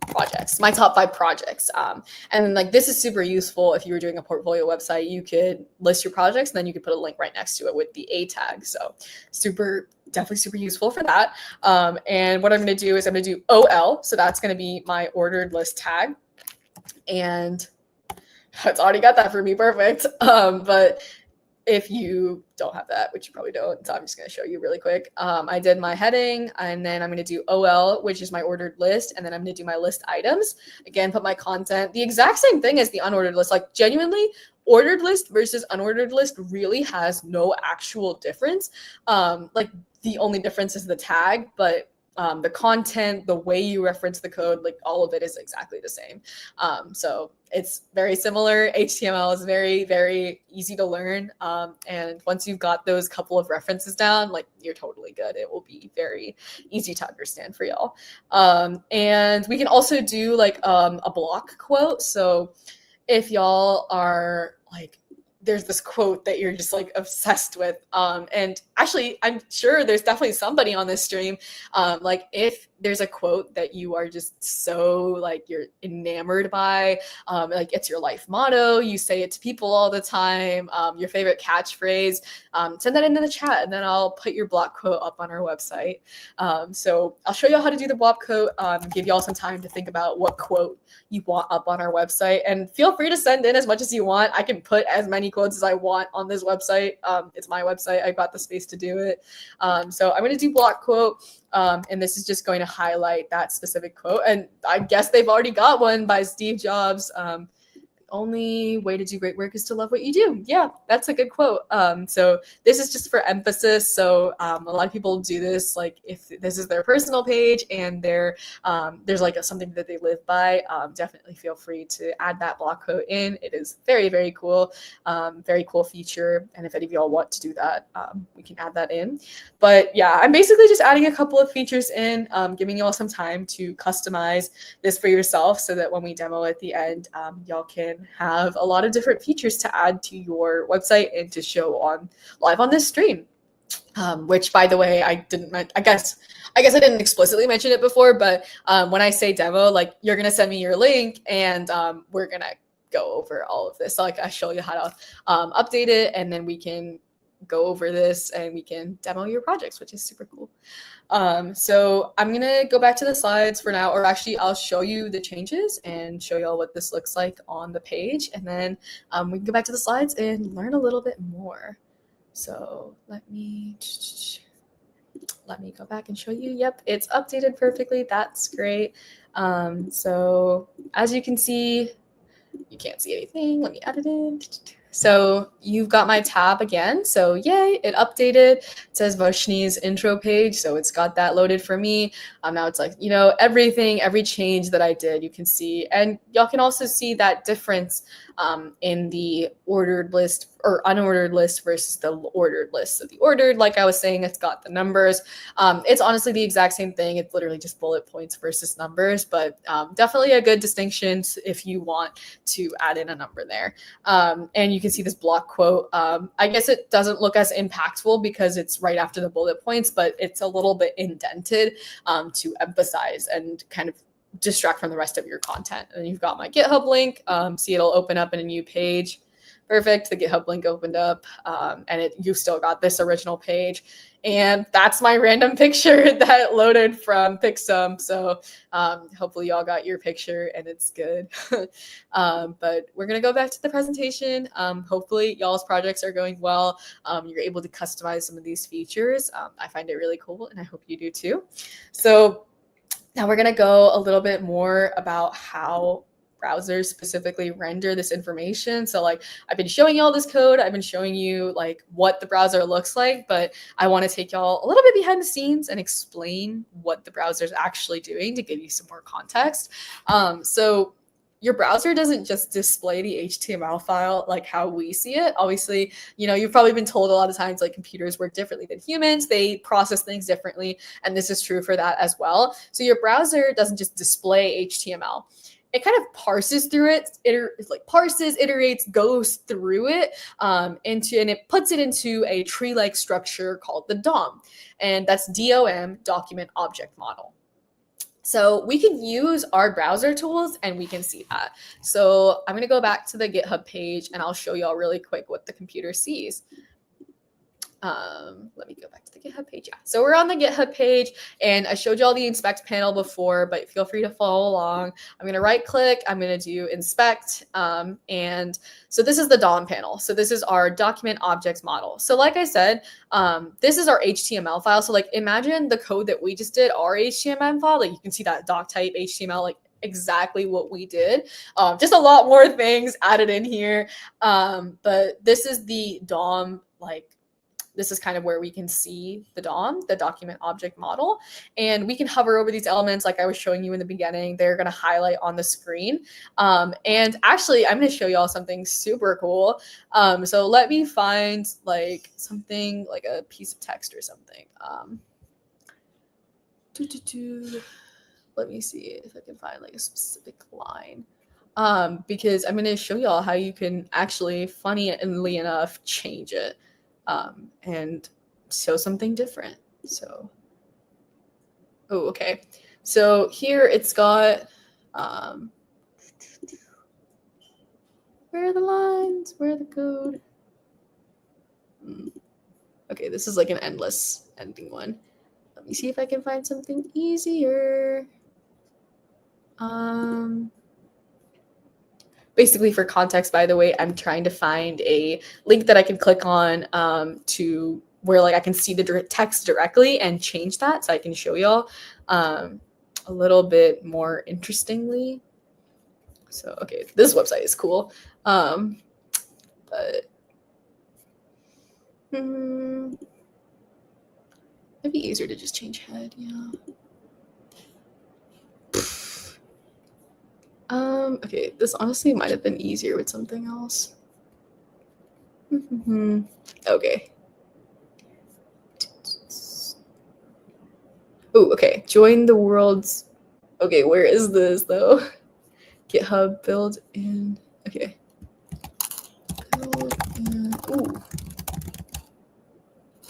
projects, my top 5 projects. And like this is super useful if you were doing a portfolio website. You could list your projects and then you could put a link right next to it with the A tag. So definitely super useful for that. And what I'm going to do is I'm going to do OL. So that's going to be my ordered list tag. And it's already got that for me. Perfect. But if you don't have that, which you probably don't, so I'm just going to show you really quick. I did my heading, and then I'm going to do OL, which is my ordered list, and then I'm going to do my list items. Again, put my content, the exact same thing as the unordered list. Like genuinely, ordered list versus unordered list really has no actual difference. Like the only difference is the tag, but the content, the way you reference the code, like all of it is exactly the same. So it's very similar. HTML is very, very easy to learn. And once you've got those couple of references down, like you're totally good. It will be very easy to understand for y'all. And we can also do like a block quote. So if y'all are like, there's this quote that you're just like obsessed with. And actually, I'm sure there's definitely somebody on this stream. Like if there's a quote that you are just so like you're enamored by, like it's your life motto, you say it to people all the time, your favorite catchphrase, send that into the chat and then I'll put your block quote up on our website. So I'll show you how to do the block quote, give y'all some time to think about what quote you want up on our website, and feel free to send in as much as you want. I can put as many quotes as I want on this website. It's my website. I've got the space to do it. So I'm going to do block quote. And this is just going to highlight that specific quote. And I guess they've already got one by Steve Jobs. only way to do great work is to love what you do. Yeah, that's a good quote. So this is just for emphasis. So a lot of people do this, like if this is their personal page and there's like something that they live by, definitely feel free to add that block quote in. It is very, very cool feature. And if any of y'all want to do that, we can add that in. But yeah, I'm basically just adding a couple of features in, giving y'all some time to customize this for yourself so that when we demo at the end, y'all can have a lot of different features to add to your website and to show on live on this stream. Which, by the way, I guess I didn't explicitly mention it before, but when I say demo, like you're gonna send me your link and we're gonna go over all of this. So, like I show you how to update it, and then we can go over this and we can demo your projects, which is super cool. So I'm gonna go back to the slides for now, or actually I'll show you the changes and show y'all what this looks like on the page, and then we can go back to the slides and learn a little bit more. So let me go back and show you. Yep, it's updated perfectly. That's great. So as you can see, you can't see anything. Let me add it in. So you've got my tab again. So yay, it updated. It says Vishni's intro page. So it's got that loaded for me. Now it's like, everything, every change that I did, you can see. And y'all can also see that difference in the ordered list or unordered list versus the ordered list. So the ordered, like I was saying, it's got the numbers. It's honestly the exact same thing. It's literally just bullet points versus numbers, but definitely a good distinction if you want to add in a number there. And you can see this block quote. I guess it doesn't look as impactful because it's right after the bullet points, but it's a little bit indented to emphasize and kind of distract from the rest of your content. And you've got my GitHub link. See, it'll open up in a new page. Perfect. The GitHub link opened up, and you've still got this original page. And that's my random picture that loaded from Pixum. So hopefully y'all got your picture and it's good. But we're going to go back to the presentation. Hopefully y'all's projects are going well. You're able to customize some of these features. I find it really cool, and I hope you do too. So now we're going to go a little bit more about how browsers specifically render this information. So like I've been showing you all this code. I've been showing you like what the browser looks like, but I want to take y'all a little bit behind the scenes and explain what the browser is actually doing to give you some more context. So your browser doesn't just display the HTML file like how we see it. Obviously, you've probably been told a lot of times like computers work differently than humans. They process things differently, and this is true for that as well. So your browser doesn't just display HTML. It kind of parses through it. It's like parses, iterates, goes through it and it puts it into a tree-like structure called the DOM, and that's DOM, Document Object Model. So we can use our browser tools and we can see that. So I'm going to go back to the GitHub page and I'll show y'all really quick what the computer sees. Let me go back to the GitHub page. Yeah. So we're on the GitHub page and I showed you all the inspect panel before, but feel free to follow along. I'm going to right click. I'm going to do inspect. And so this is the DOM panel. So this is our document objects model. So like I said, this is our HTML file. So like imagine the code that we just did, our HTML file, like you can see that doc type HTML, like exactly what we did. Just a lot more things added in here. But this is the DOM, this is kind of where we can see the DOM, the document object model, and we can hover over these elements like I was showing you in the beginning. They're going to highlight on the screen. And actually, I'm going to show y'all something super cool. So let me find like something like a piece of text or something. Let me see if I can find like a specific line. Because I'm going to show y'all how you can actually, funnily enough, change it. And show something different. So, okay. So here it's got, where are the lines? Where are the code? Okay, this is like an endless ending one. Let me see if I can find something easier. Basically, for context, by the way, I'm trying to find a link that I can click on to where like I can see the text directly and change that, so I can show y'all a little bit more interestingly. So, okay, this website is cool. But it'd be easier to just change head, yeah. Okay, this honestly might have been easier with something else. Okay. Oh, okay. Join the world's. Okay, where is this though? GitHub build in. Okay. Build in. Ooh.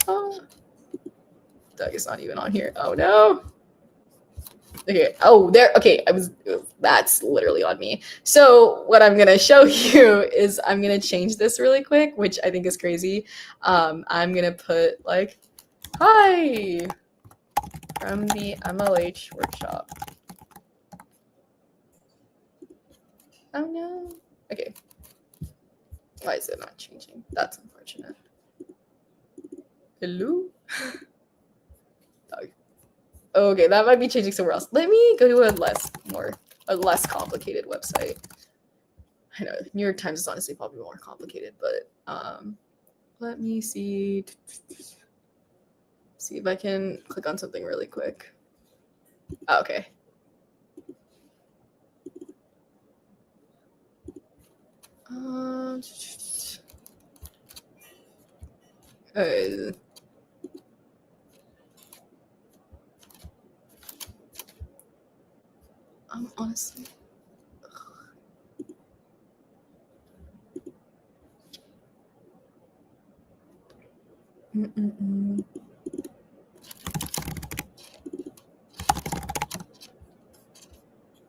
Oh. Doug is not even on here. Oh no. Okay. Oh, there. Okay. That's literally on me. So what I'm gonna show you is I'm gonna change this really quick, which I think is crazy. I'm gonna put like, hi from the MLH workshop. Oh no. Okay. Why is it not changing? That's unfortunate. Hello? Dog. Okay, that might be changing somewhere else. Let me go to a less complicated website. I know New York Times is honestly probably more complicated, but let me see if I can click on something really quick. Oh, okay. I'm honestly.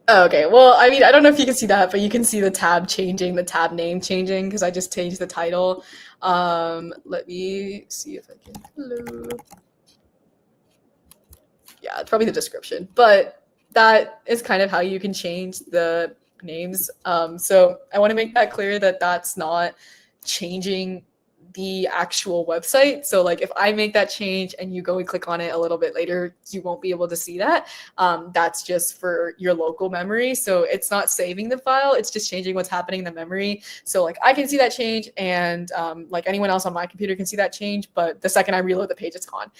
Oh, okay, well, I mean, I don't know if you can see that, but you can see the tab changing, the tab name changing, because I just changed the title. Let me see if I can. Hello. Yeah, it's probably the description, but that is kind of how you can change the names. So I want to make that clear that that's not changing the actual website. So like if I make that change and you go and click on it a little bit later, you won't be able to see that. That's just for your local memory. So it's not saving the file. It's just changing what's happening in the memory. So like I can see that change and like anyone else on my computer can see that change. But the second I reload the page, it's gone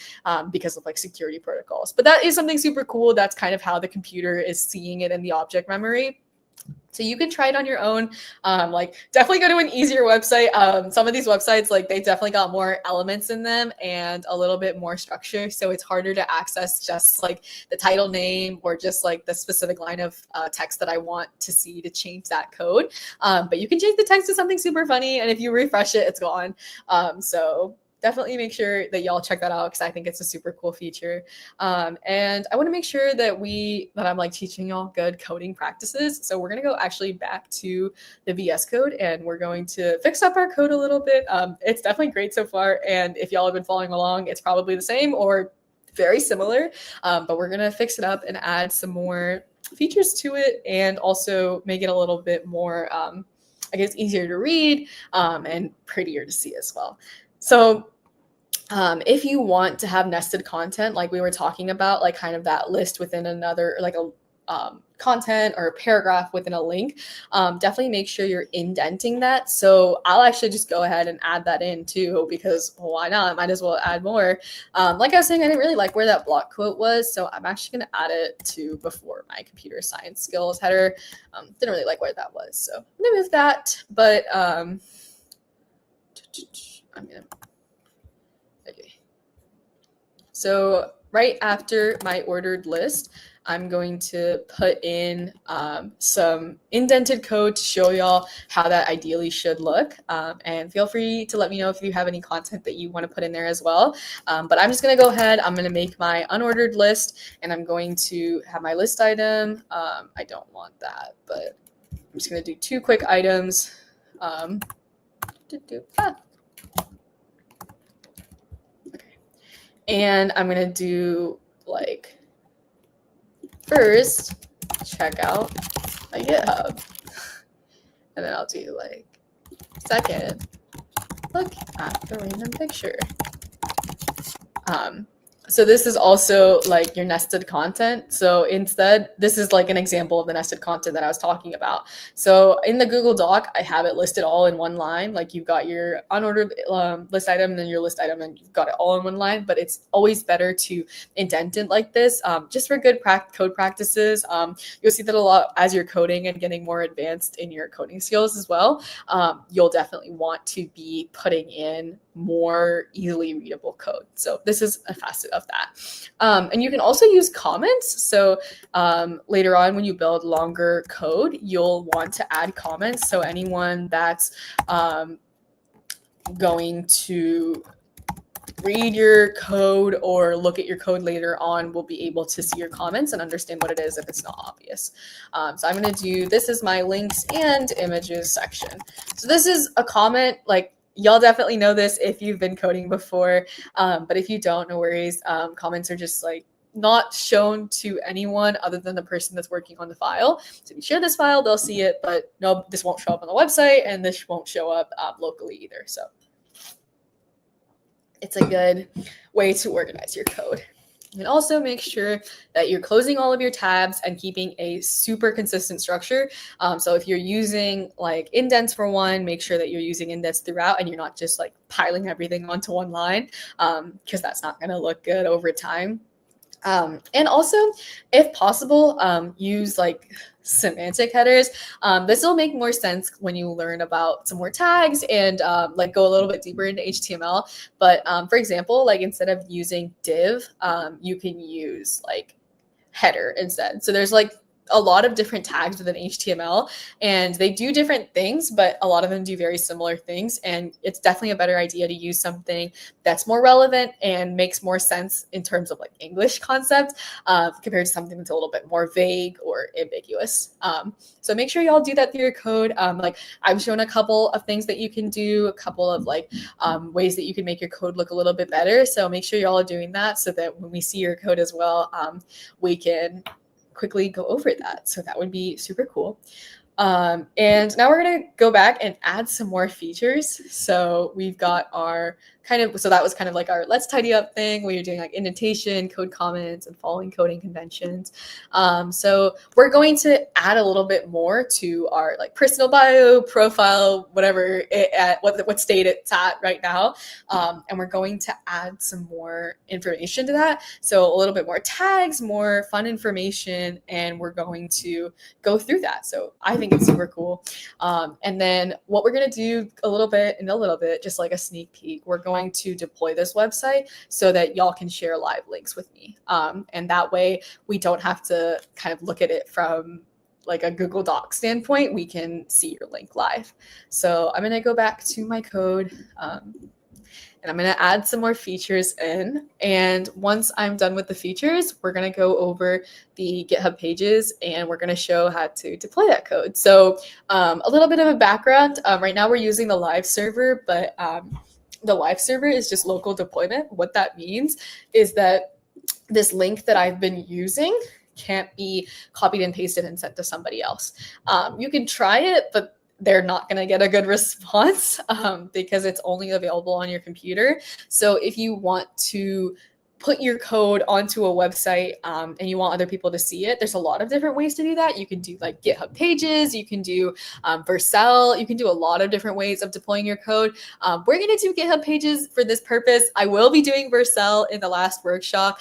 because of like security protocols. But that is something super cool. That's kind of how the computer is seeing it in the object memory. So you can try it on your own. Like definitely go to an easier website. Some of these websites, like they definitely got more elements in them and a little bit more structure. So it's harder to access just like the title name or just like the specific line of text that I want to see to change that code. But you can change the text to something super funny. And if you refresh it, it's gone. So definitely make sure that y'all check that out because I think it's a super cool feature. And I want to make sure that I'm like teaching y'all good coding practices. So we're gonna go actually back to the VS Code and we're going to fix up our code a little bit. It's definitely great so far. And if y'all have been following along, it's probably the same or very similar. But we're gonna fix it up and add some more features to it and also make it a little bit more, I guess, easier to read and prettier to see as well. So if you want to have nested content, like we were talking about, like kind of that list within another, like a content or a paragraph within a link, definitely make sure you're indenting that. So I'll actually just go ahead and add that in too, because why not? Might as well add more. Like I was saying, I didn't really like where that block quote was. So I'm actually going to add it to before my computer science skills header. Didn't really like where that was. So I'm going to move that. But I'm going to. Okay. So right after my ordered list, I'm going to put in some indented code to show y'all how that ideally should look. And feel free to let me know if you have any content that you want to put in there as well. But I'm just going to go ahead. I'm going to make my unordered list and I'm going to have my list item. I don't want that, but I'm just going to do 2 quick items. And I'm going to do like first check out my GitHub. And then I'll do like second look at the random picture. So this is also like your nested content. So instead, this is like an example of the nested content that I was talking about. So in the Google Doc, I have it listed all in one line. Like you've got your unordered list item, and then your list item, and you've got it all in one line. But it's always better to indent it like this, just for good code practices. You'll see that a lot as you're coding and getting more advanced in your coding skills as well. You'll definitely want to be putting in more easily readable code. So this is a facet of that. And you can also use comments. So later on, when you build longer code, you'll want to add comments. So anyone that's going to read your code or look at your code later on will be able to see your comments and understand what it is if it's not obvious. So I'm going to do, this is my links and images section. So this is a comment, like y'all definitely know this if you've been coding before, but if you don't, no worries. Comments are just like not shown to anyone other than the person that's working on the file. So if you share this file, they'll see it, but no, this won't show up on the website, and this won't show up locally either. So it's a good way to organize your code. And also make sure that you're closing all of your tabs and keeping a super consistent structure. So if you're using like indents for one, make sure that you're using indents throughout and you're not just like piling everything onto one line, because that's not going to look good over time. And also, if possible, use like semantic headers. This will make more sense when you learn about some more tags and like go a little bit deeper into HTML. But for example, like instead of using div, you can use like header instead. So there's like a lot of different tags within HTML, and they do different things, but a lot of them do very similar things. And it's definitely a better idea to use something that's more relevant and makes more sense in terms of like English concepts compared to something that's a little bit more vague or ambiguous. So make sure y'all do that through your code. Like I've shown a couple of things that you can do, a couple of like ways that you can make your code look a little bit better. So make sure y'all are doing that so that when we see your code as well, we can quickly go over that. So that would be super cool. And now we're going to go back and add some more features. So we've got our so that was kind of like our let's tidy up thing where you're doing like indentation, code comments, and following coding conventions. So we're going to add a little bit more to our like personal bio, profile, whatever what state it's at right now. And we're going to add some more information to that. So a little bit more tags, more fun information, and we're going to go through that. So I think it's super cool. And then what we're going to do a little bit, just like a sneak peek, we're going to deploy this website so that y'all can share live links with me. And that way we don't have to kind of look at it from like a Google Doc standpoint. We can see your link live. So I'm going to go back to my code. And I'm going to add some more features in. And once I'm done with the features, we're going to go over the GitHub pages and we're going to show how to deploy that code. So a little bit of a background. Right now we're using the live server, but the live server is just local deployment. What that means is that this link that I've been using can't be copied and pasted and sent to somebody else. You can try it, but they're not going to get a good response because it's only available on your computer. So if you want to put your code onto a website and you want other people to see it, there's a lot of different ways to do that. You can do like GitHub pages, you can do Vercel, you can do a lot of different ways of deploying your code. We're going to do GitHub pages for this purpose. I will be doing Vercel in the last workshop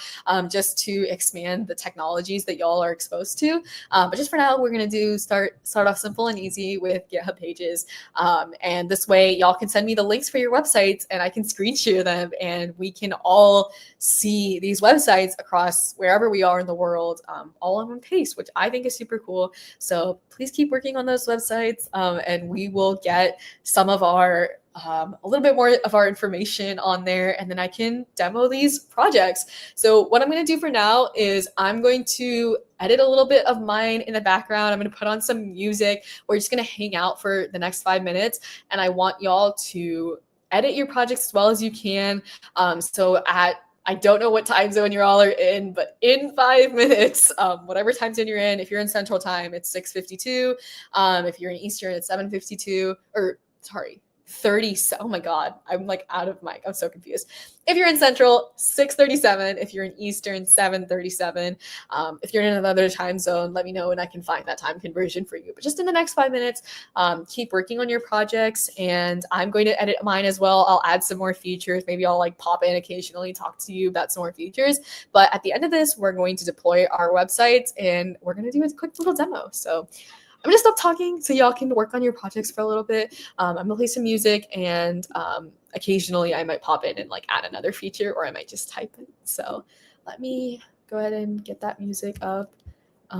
just to expand the technologies that y'all are exposed to. But just for now, we're going to start off simple and easy with GitHub pages. And this way y'all can send me the links for your websites and I can screen share them and we can all see these websites across wherever we are in the world, all in one place, which I think is super cool. So please keep working on those websites and we will get some of our a little bit more of our information on there, and then I can demo these projects. So what I'm going to do for now is I'm going to edit a little bit of mine in the background. I'm going to put on some music. We're just going to hang out for the next 5 minutes, and I want y'all to edit your projects as well as you can. I don't know what time zone you all are in, but in 5 minutes, whatever time zone you're in, if you're in Central Time, it's 6:52. If you're in Eastern, it's 7:52, or sorry, 6:30. Oh my God. I'm like out of mic. I'm so confused. If you're in Central, 6:37. If you're in Eastern, 7:37. If you're in another time zone, let me know and I can find that time conversion for you. But just in the next 5 minutes, keep working on your projects, and I'm going to edit mine as well. I'll add some more features. Maybe I'll like pop in occasionally, talk to you about some more features. But at the end of this, we're going to deploy our website and we're going to do a quick little demo. So I'm gonna stop talking so y'all can work on your projects for a little bit. I'm gonna play some music, and occasionally I might pop in and like add another feature, or I might just type it. So let me go ahead and get that music up. I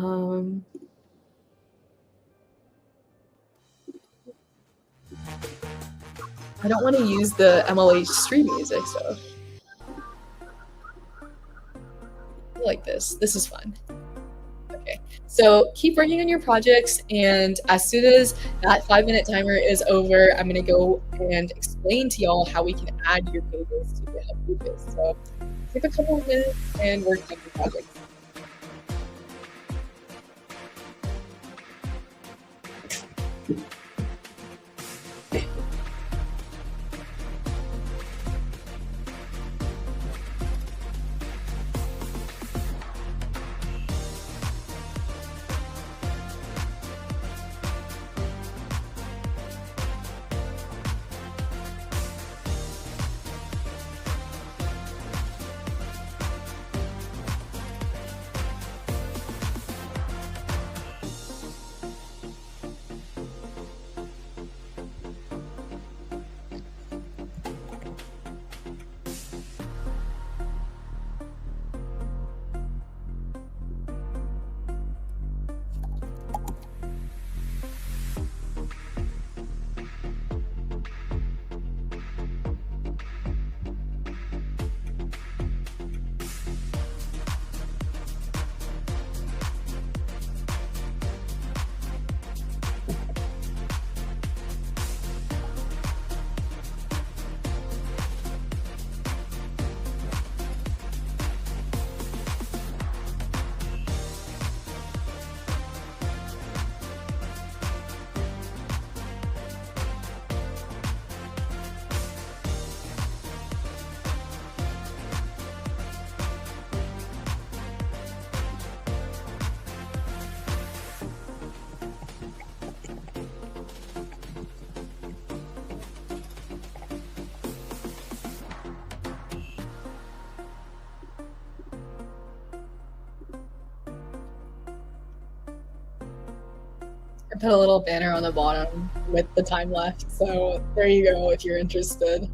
don't want to use the MLH stream music, so I like this. This is fun. Okay, so keep working on your projects, and as soon as that 5 minute timer is over, I'm gonna go and explain to y'all how we can add your pages to GitHub pages. So take a couple of minutes and work on your project. I put a little banner on the bottom with the time left, so there you go if you're interested.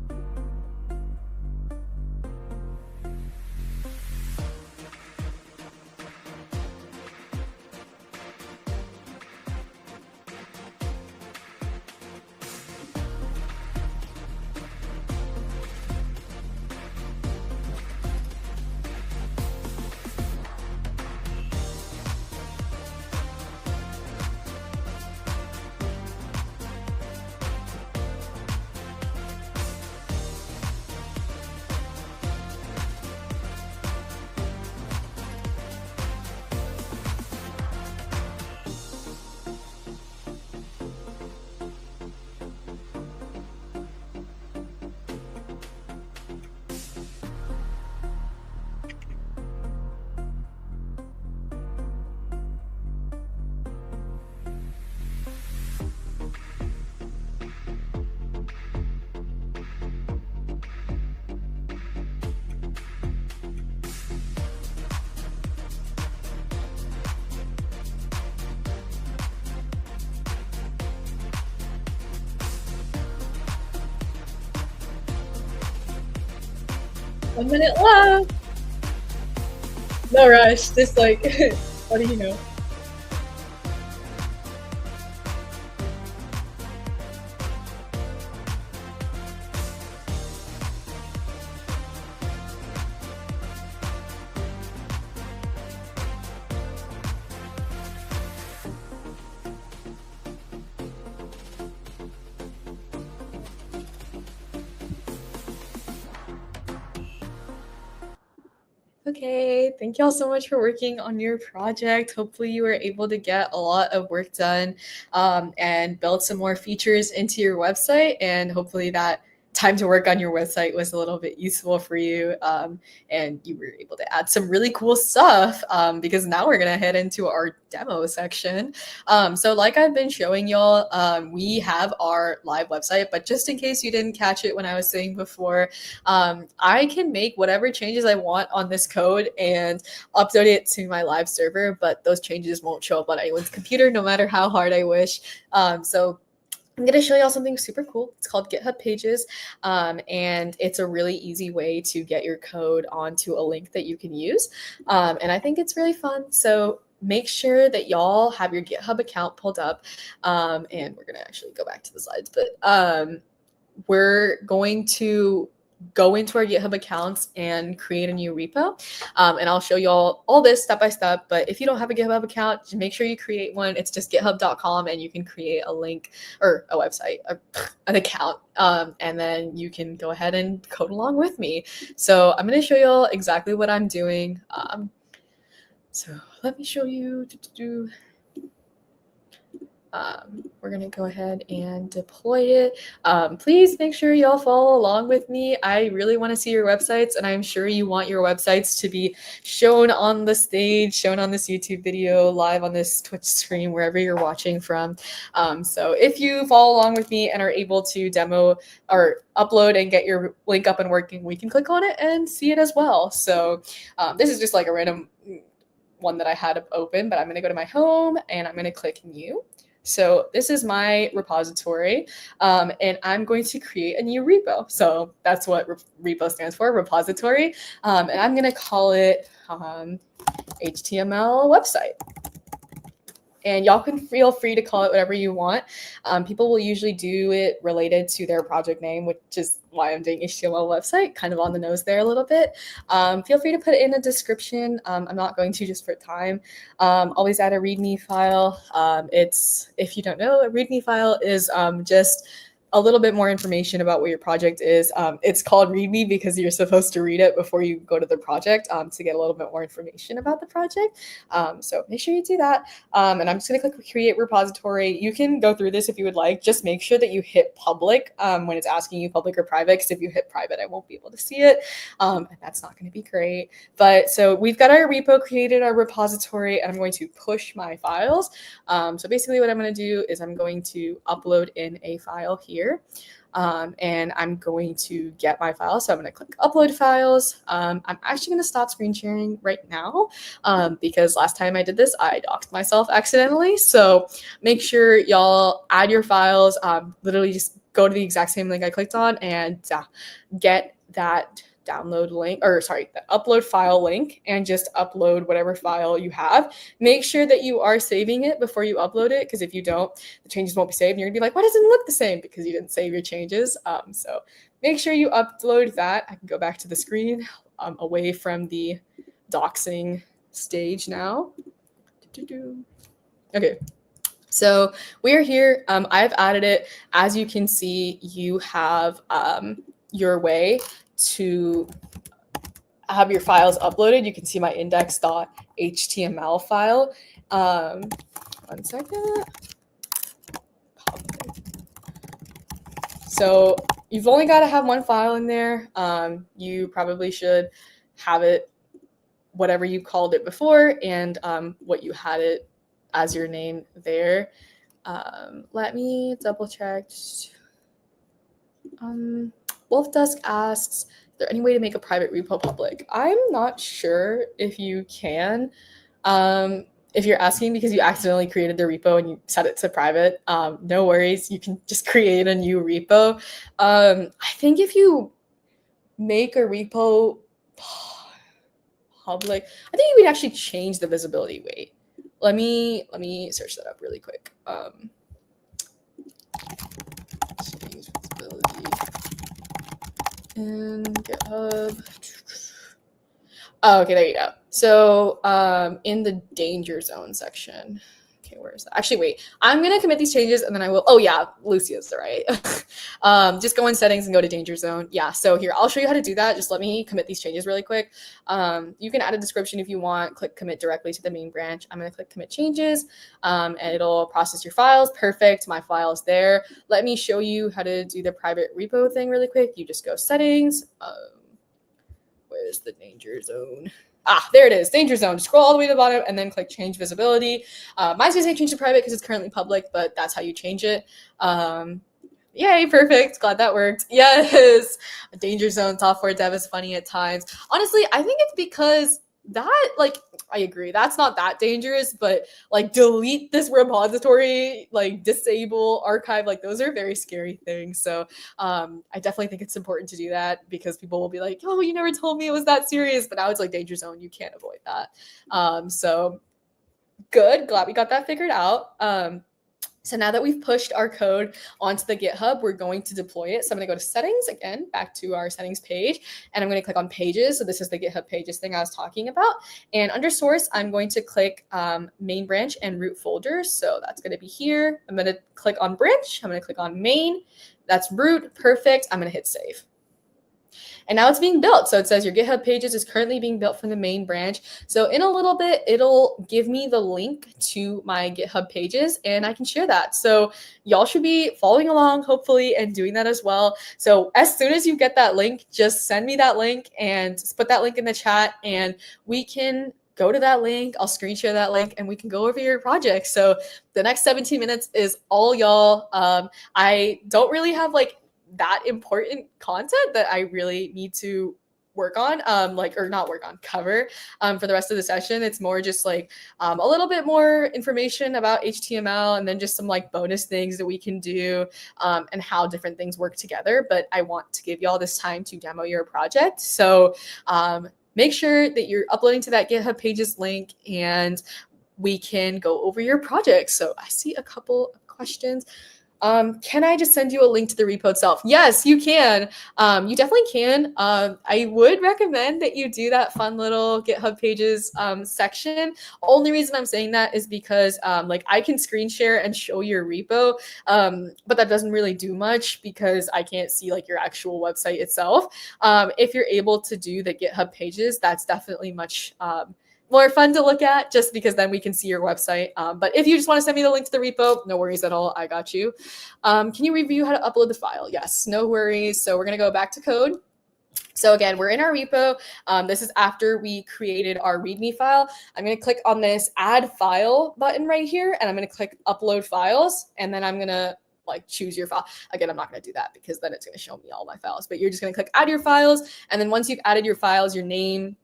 One minute left. No rush. Just like, what do you know? Okay, thank y'all so much for working on your project. Hopefully you were able to get a lot of work done and build some more features into your website. And hopefully that time to work on your website was a little bit useful for you and you were able to add some really cool stuff because now we're going to head into our demo section. So like I've been showing y'all, we have our live website, but just in case you didn't catch it when I was saying before, I can make whatever changes I want on this code and upload it to my live server, but those changes won't show up on anyone's computer no matter how hard I wish. So I'm going to show y'all something super cool. It's called GitHub Pages, and it's a really easy way to get your code onto a link that you can use, and I think it's really fun. So make sure that y'all have your GitHub account pulled up, and we're going to actually go back to the slides, but we're going to go into our GitHub accounts and create a new repo. And I'll show you all this step by step. But if you don't have a GitHub account, just make sure you create one. It's just github.com and you can create a link or a website, an account. And then you can go ahead and code along with me. So I'm going to show you all exactly what I'm doing. So let me show you. We're going to go ahead and deploy it. Please make sure y'all follow along with me. I really want to see your websites, and I'm sure you want your websites to be shown on the stage, shown on this YouTube video, live on this Twitch screen, wherever you're watching from. So if you follow along with me and are able to demo or upload and get your link up and working, we can click on it and see it as well. So this is just like a random one that I had open, but I'm going to go to my home and I'm going to click new. So this is my repository, and I'm going to create a new repo. So that's what repo stands for, repository. And I'm going to call it HTML website. And y'all can feel free to call it whatever you want. People will usually do it related to their project name, which is why I'm doing HTML website, kind of on the nose there a little bit. Feel free to put it in a description. I'm not going to just for time. Always add a README file. If you don't know, a README file is just a little bit more information about what your project is. It's called README because you're supposed to read it before you go to the project to get a little bit more information about the project. So make sure you do that. And I'm just going to click Create Repository. You can go through this if you would like. Just make sure that you hit public when it's asking you public or private, because if you hit private, I won't be able to see it. And that's not going to be great. But so we've got our repo created, our repository, and I'm going to push my files. So basically what I'm going to do is I'm going to upload in a file here. And I'm going to get my file. So I'm going to click upload files. I'm actually going to stop screen sharing right now because last time I did this, I doxed myself accidentally. So make sure y'all add your files. Literally just go to the exact same link I clicked on and get that download link, or sorry, the upload file link, and just upload whatever file you have. Make sure that you are saving it before you upload it, because if you don't, the changes won't be saved and you're gonna be like, why doesn't it look the same? Because you didn't save your changes. So make sure you upload that. I can go back to the screen away from the doxing stage now. Okay. So we're here. I've added it. As you can see, you have your way to have your files uploaded. You can see my index.html file. One second. So you've only got to have one file in there. You probably should have it whatever you called it before and what you had it as your name there. Let me double check. Wolf Dusk asks, is there any way to make a private repo public? I'm not sure if you can. If you're asking because you accidentally created the repo and you set it to private, no worries. You can just create a new repo. I think if you make a repo public, I think you would actually change the visibility. Wait, let me search that up really quick. Change visibility in GitHub. Oh, okay, there you go. So in the danger zone section. okay, where is that? Actually, wait, I'm going to commit these changes and then I will, oh yeah, Lucia's right. Just go in settings and go to danger zone. Yeah, so here, I'll show you how to do that. Just let me commit these changes really quick. You can add a description if you want, click commit directly to the main branch. I'm going to click commit changes and it'll process your files. Perfect, my file's there. Let me show you how to do the private repo thing really quick. You just go settings. Where's the danger zone? There it is, danger zone. Scroll all the way to the bottom and then click change visibility. Mine's gonna say change to private because it's currently public, but that's how you change it. Yay, perfect. Glad that worked. Yes, danger zone software dev is funny at times. Honestly, I think it's because that, like, I agree, that's not that dangerous, but like delete this repository, like disable, archive, like those are very scary things. So I definitely think it's important to do that because people will be like, oh, you never told me it was that serious, but now it's like danger zone, you can't avoid that. So good, glad we got that figured out. So now that we've pushed our code onto the GitHub, we're going to deploy it. So I'm going to go to settings again, back to our settings page, and I'm going to click on pages. So this is the GitHub pages thing I was talking about. And under source, I'm going to click main branch and root folders. So that's going to be here. I'm going to click on branch. I'm going to click on main. That's root. Perfect. I'm going to hit save. And now it's being built. So it says your GitHub pages is currently being built from the main branch. So in a little bit, it'll give me the link to my GitHub pages and I can share that. So y'all should be following along, hopefully, and doing that as well. So as soon as you get that link, just send me that link and just put that link in the chat and we can go to that link. I'll screen share that link and we can go over your project. So the next 17 minutes is all y'all. I don't really have like that important content that I really need to work on, cover for the rest of the session. It's more just like a little bit more information about HTML and then just some like bonus things that we can do and how different things work together. But I want to give y'all this time to demo your project. So make sure that you're uploading to that GitHub pages link and we can go over your project. So I see a couple of questions. Can I just send you a link to the repo itself? Yes, you can. You definitely can. I would recommend that you do that fun little GitHub pages section. Only reason I'm saying that is because like I can screen share and show your repo, but that doesn't really do much because I can't see like your actual website itself. If you're able to do the GitHub pages, that's definitely much more fun to look at just because then we can see your website. But if you just want to send me the link to the repo, no worries at all. I got you. Can you review how to upload the file? Yes, no worries. So we're going to go back to code. So again, we're in our repo. This is after we created our README file. I'm going to click on this add file button right here, and I'm going to click upload files, and then I'm going to like choose your file. Again, I'm not going to do that because then it's going to show me all my files, but you're just going to click add your files. And then once you've added your files, your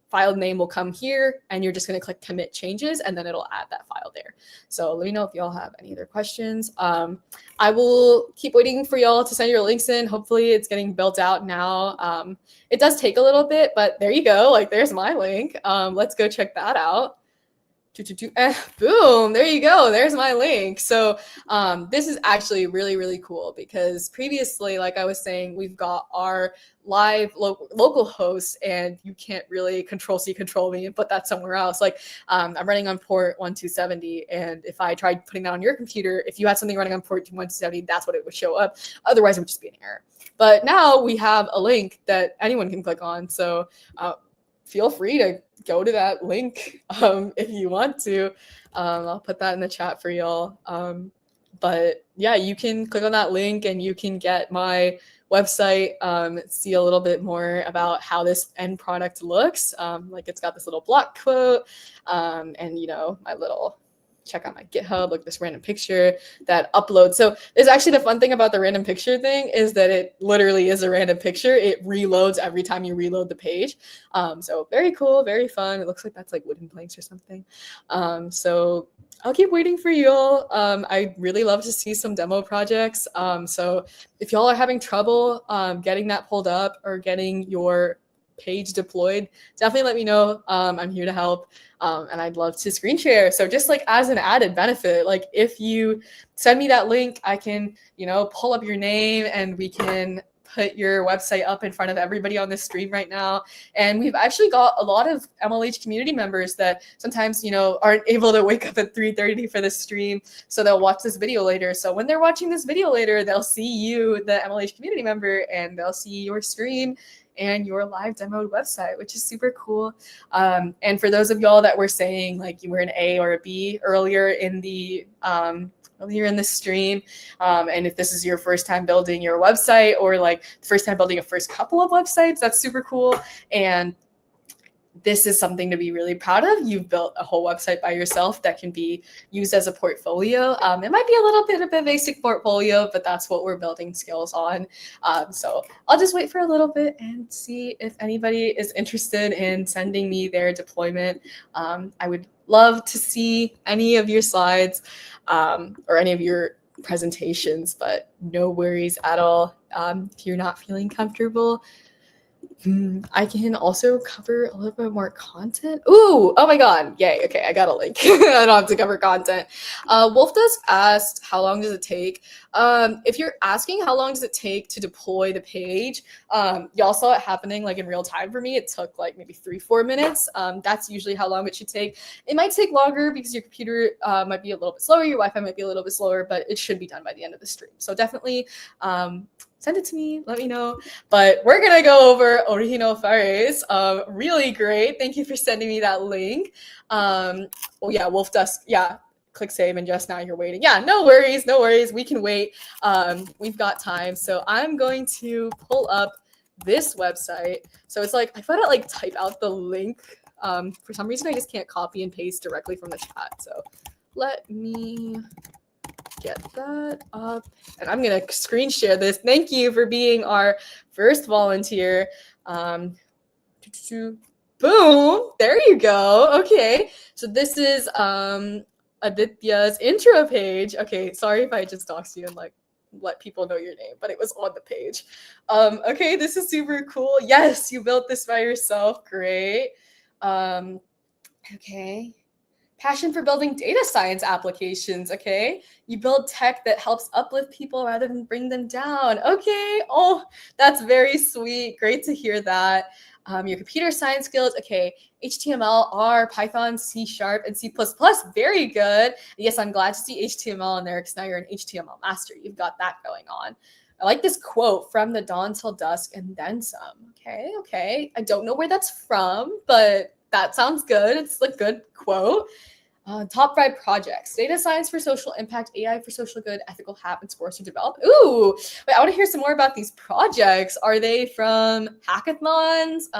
file name will come here and you're just going to click commit changes and then it'll add that file there. So let me know if y'all have any other questions. I will keep waiting for y'all to send your links in. Hopefully it's getting built out now. It does take a little bit, but there you go. Like there's my link. Let's go check that out. Boom, there you go. There's my link. So this is actually really, really cool because previously, like I was saying, we've got our live local host and you can't really Control-C, Control-V and put that somewhere else. Like I'm running on port 1270. And if I tried putting that on your computer, if you had something running on port 1270, that's what it would show up. Otherwise, it would just be an error. But now we have a link that anyone can click on. So feel free to go to that link if you want to. I'll put that in the chat for y'all. But yeah, you can click on that link and you can get my website, see a little bit more about how this end product looks. Like it's got this little block quote and, you know, my little check out my GitHub, look at this random picture that uploads. So there's actually the fun thing about the random picture thing is that it literally is a random picture. It reloads every time you reload the page. So very cool, very fun. It looks like that's like wooden planks or something. So I'll keep waiting for you all. I really love to see some demo projects. So if y'all are having trouble getting that pulled up or getting your page deployed, definitely let me know. I'm here to help. And I'd love to screen share. So just like as an added benefit, like if you send me that link, I can, you know, pull up your name and we can put your website up in front of everybody on this stream right now. And we've actually got a lot of MLH community members that sometimes, aren't able to wake up at 3:30 for the stream. So they'll watch this video later. So when they're watching this video later, they'll see you, the MLH community member, and they'll see your stream and your live demoed website, which is super cool. And for those of y'all that were saying like you were an A or a B earlier in the stream, and if this is your first time building your website or like the first time building a first couple of websites, that's super cool. And this is something to be really proud of. You've built a whole website by yourself that can be used as a portfolio. It might be a little bit of a basic portfolio, but that's what we're building skills on. So I'll just wait for a little bit and see if anybody is interested in sending me their deployment. I would love to see any of your slides or any of your presentations, but no worries at all. If you're not feeling comfortable, I can also cover a little bit more content. Ooh, oh my God. Yay. Okay, I got a link. I don't have to cover content. Wolf Dusk asked, how long does it take? If you're asking how long does it take to deploy the page, y'all saw it happening like in real time for me. It took like maybe 3-4 minutes. That's usually how long it should take. It might take longer because your computer might be a little bit slower. Your Wi-Fi might be a little bit slower, but it should be done by the end of the stream. So definitely send it to me. Let me know. But we're going to go over Original Fares. Really great. Thank you for sending me that link. Oh, yeah, Wolf Dusk. Yeah, click save and just now you're waiting. Yeah, no worries. No worries. We can wait. We've got time. So I'm going to pull up this website. So it's like, if I don't like type out the link, for some reason I just can't copy and paste directly from the chat. So let me get that up, and I'm gonna screen share this. Thank you for being our first volunteer. Boom, there you go. Okay, so this is Aditya's intro page. Okay, sorry if I just doxed you and like let people know your name, but it was on the page. Okay, this is super cool. Yes, you built this by yourself. Great. Okay. Passion for building data science applications, okay? You build tech that helps uplift people rather than bring them down. Okay, oh, that's very sweet. Great to hear that. Your computer science skills, okay, HTML, R, Python, C#, and C++, very good. Yes, I'm glad to see HTML in there because now you're an HTML master. You've got that going on. I like this quote, from the dawn till dusk and then some. Okay. I don't know where that's from, but that sounds good. It's a good quote. Top 5 projects: data science for social impact, AI for social good, ethical habits for us to develop. Ooh, wait, I want to hear some more about these projects. Are they from hackathons?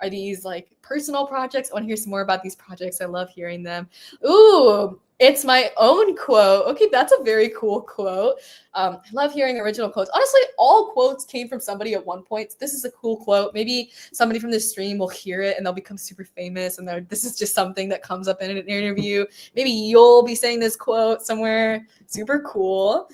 Are these like personal projects? I want to hear some more about these projects. I love hearing them. Ooh, it's my own quote. Okay, that's a very cool quote. I love hearing original quotes. Honestly, all quotes came from somebody at one point. This is a cool quote. Maybe somebody from this stream will hear it and they'll become super famous. And this is just something that comes up in an interview. Maybe you'll be saying this quote somewhere. Super cool.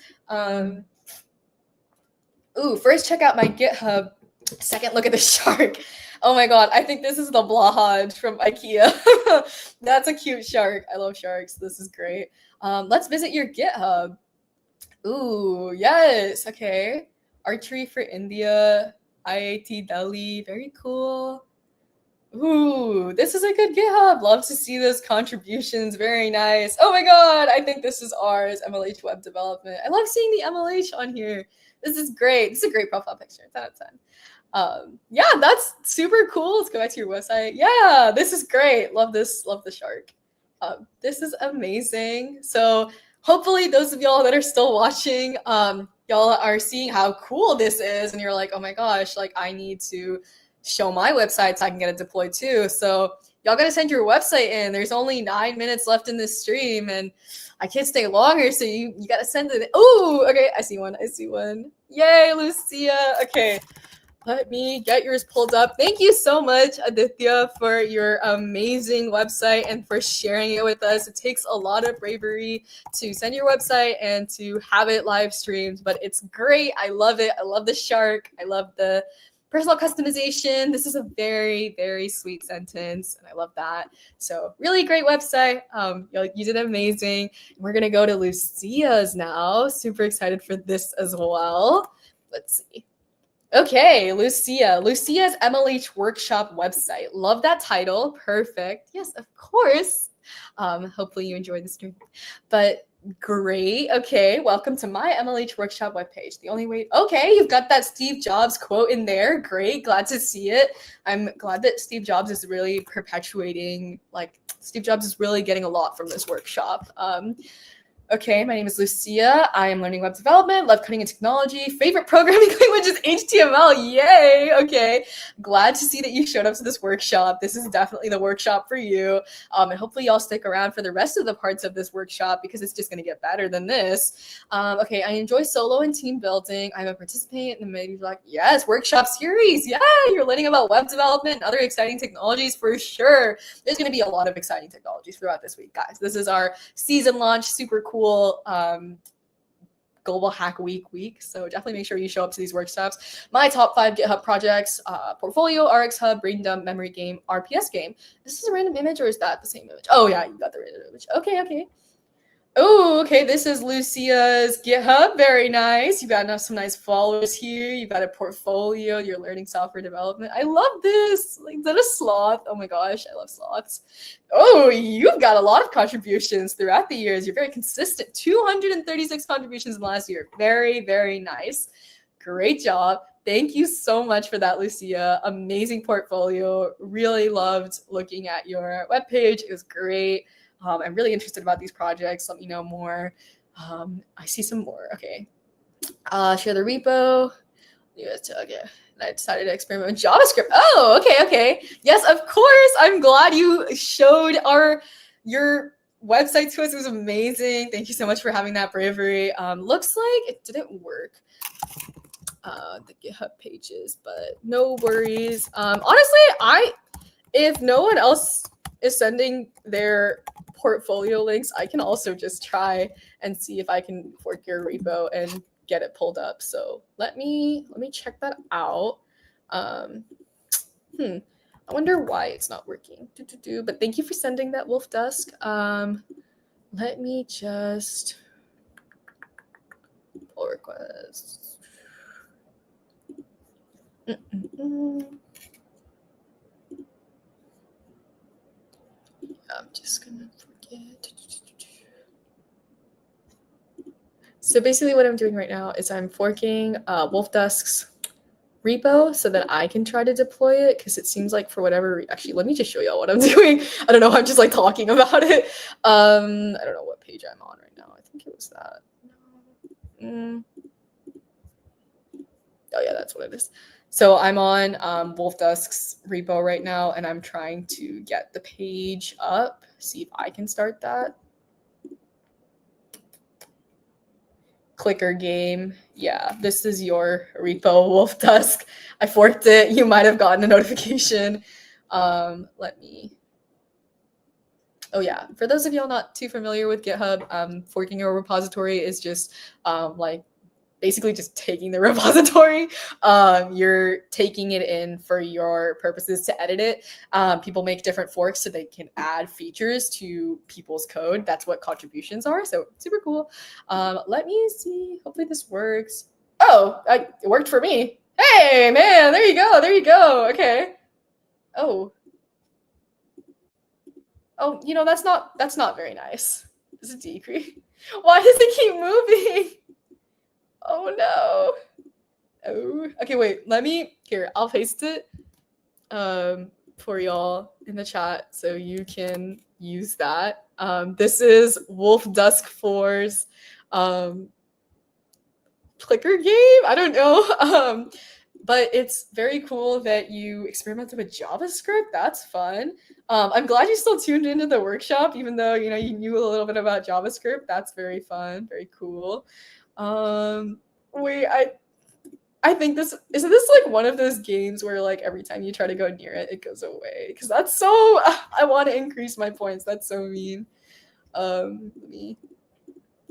Ooh, first check out my GitHub. Second, look at the shark. Oh my God, I think this is the Blahaj from IKEA. That's a cute shark. I love sharks. This is great. Let's visit your GitHub. Ooh, yes. Okay. Archery for India, IIT Delhi. Very cool. Ooh, this is a good GitHub. Love to see those contributions. Very nice. Oh my God, I think this is ours, MLH Web Development. I love seeing the MLH on here. This is great. This is a great profile picture. 10 out of 10. Yeah, that's super cool. Let's go back to your website. Yeah, this is great. Love this. Love the shark. This is amazing. So hopefully those of y'all that are still watching, y'all are seeing how cool this is. And you're like, oh my gosh, like I need to show my website so I can get it deployed too. So y'all got to send your website in. There's only 9 minutes left in this stream and I can't stay longer. So you got to send it. Oh, okay. I see one. Yay, Lucia. Okay. Let me get yours pulled up. Thank you so much, Aditya, for your amazing website and for sharing it with us. It takes a lot of bravery to send your website and to have it live streamed, but it's great. I love it. I love the shark. I love the personal customization. This is a very, very sweet sentence, and I love that. So really great website. You did amazing. We're going to go to Lucia's now. Super excited for this as well. Let's see. Okay, Lucia. Lucia's MLH Workshop website. Love that title. Perfect. Yes, of course. Hopefully you enjoyed the stream. But great. Okay, welcome to my MLH Workshop webpage. The only way. Okay, you've got that Steve Jobs quote in there. Great. Glad to see it. I'm glad that Steve Jobs is really perpetuating, like, Steve Jobs is really getting a lot from this workshop. Okay, my name is Lucia. I am learning web development, love coding and technology. Favorite programming language is HTML. Yay! Okay, glad to see that you showed up to this workshop. This is definitely the workshop for you. And hopefully y'all stick around for the rest of the parts of this workshop because it's just going to get better than this. Okay, I enjoy solo and team building. I'm a participant in the maybe like, yes, workshop series. Yeah, you're learning about web development and other exciting technologies for sure. There's going to be a lot of exciting technologies throughout this week, guys. This is our season launch, super cool Global Hack week. So definitely make sure you show up to these workshops. My top 5 GitHub projects: Portfolio, RX Hub, Brain Dump, Memory Game, RPS Game. This is a random image, or is that the same image? Oh yeah, you got the random image. Okay. Oh, okay. This is Lucia's GitHub. Very nice. You got some nice followers here. You got a portfolio. You're learning software development. I love this. Like, is that a sloth? Oh my gosh, I love sloths. Oh, you've got a lot of contributions throughout the years. You're very consistent. 236 contributions in the last year. Very, very nice. Great job. Thank you so much for that, Lucia. Amazing portfolio. Really loved looking at your webpage. It was great. I'm really interested about these projects. Let me know more. I see some more. Okay. Share the repo. Okay. And I decided to experiment with JavaScript. Oh, okay. Yes, of course. I'm glad you showed your website to us. It was amazing. Thank you so much for having that bravery. Looks like it didn't work. The GitHub pages, but no worries. Honestly, if no one else is sending their portfolio links, I can also just try and see if I can fork your repo and get it pulled up. So let me check that out. I wonder why it's not working. But thank you for sending that, Wolf Dusk. Let me just pull requests. I'm just gonna forget. So basically what I'm doing right now is I'm forking Wolf Dusk's repo so that I can try to deploy it, because it seems like for whatever actually, let me just show y'all what I'm doing. I don't know, I'm just like talking about it. I don't know what page I'm on right now. I think it was that. Oh yeah, that's what it is. So I'm on Wolf Dusk's repo right now, and I'm trying to get the page up, see if I can start that. Clicker game. Yeah, this is your repo, Wolf Dusk. I forked it. You might have gotten a notification. Let me. Oh yeah, for those of y'all not too familiar with GitHub, forking your repository is just like basically just taking the repository. You're taking it in for your purposes to edit it. People make different forks so they can add features to people's code. That's what contributions are. So super cool. Let me see. Hopefully this works. Oh, it worked for me. Hey, man, there you go. Okay. Oh, that's not very nice. It's a decrease. Why does it keep moving? Oh no. Oh, okay, wait, I'll paste it for y'all in the chat so you can use that. This is Wolf Dusk 4's clicker game. I don't know. But it's very cool that you experimented with JavaScript. That's fun. I'm glad you still tuned into the workshop, even though you knew a little bit about JavaScript. That's very fun, very cool. Wait, I think this like one of those games where like every time you try to go near it, it goes away, because that's so. I want to increase my points. That's so mean.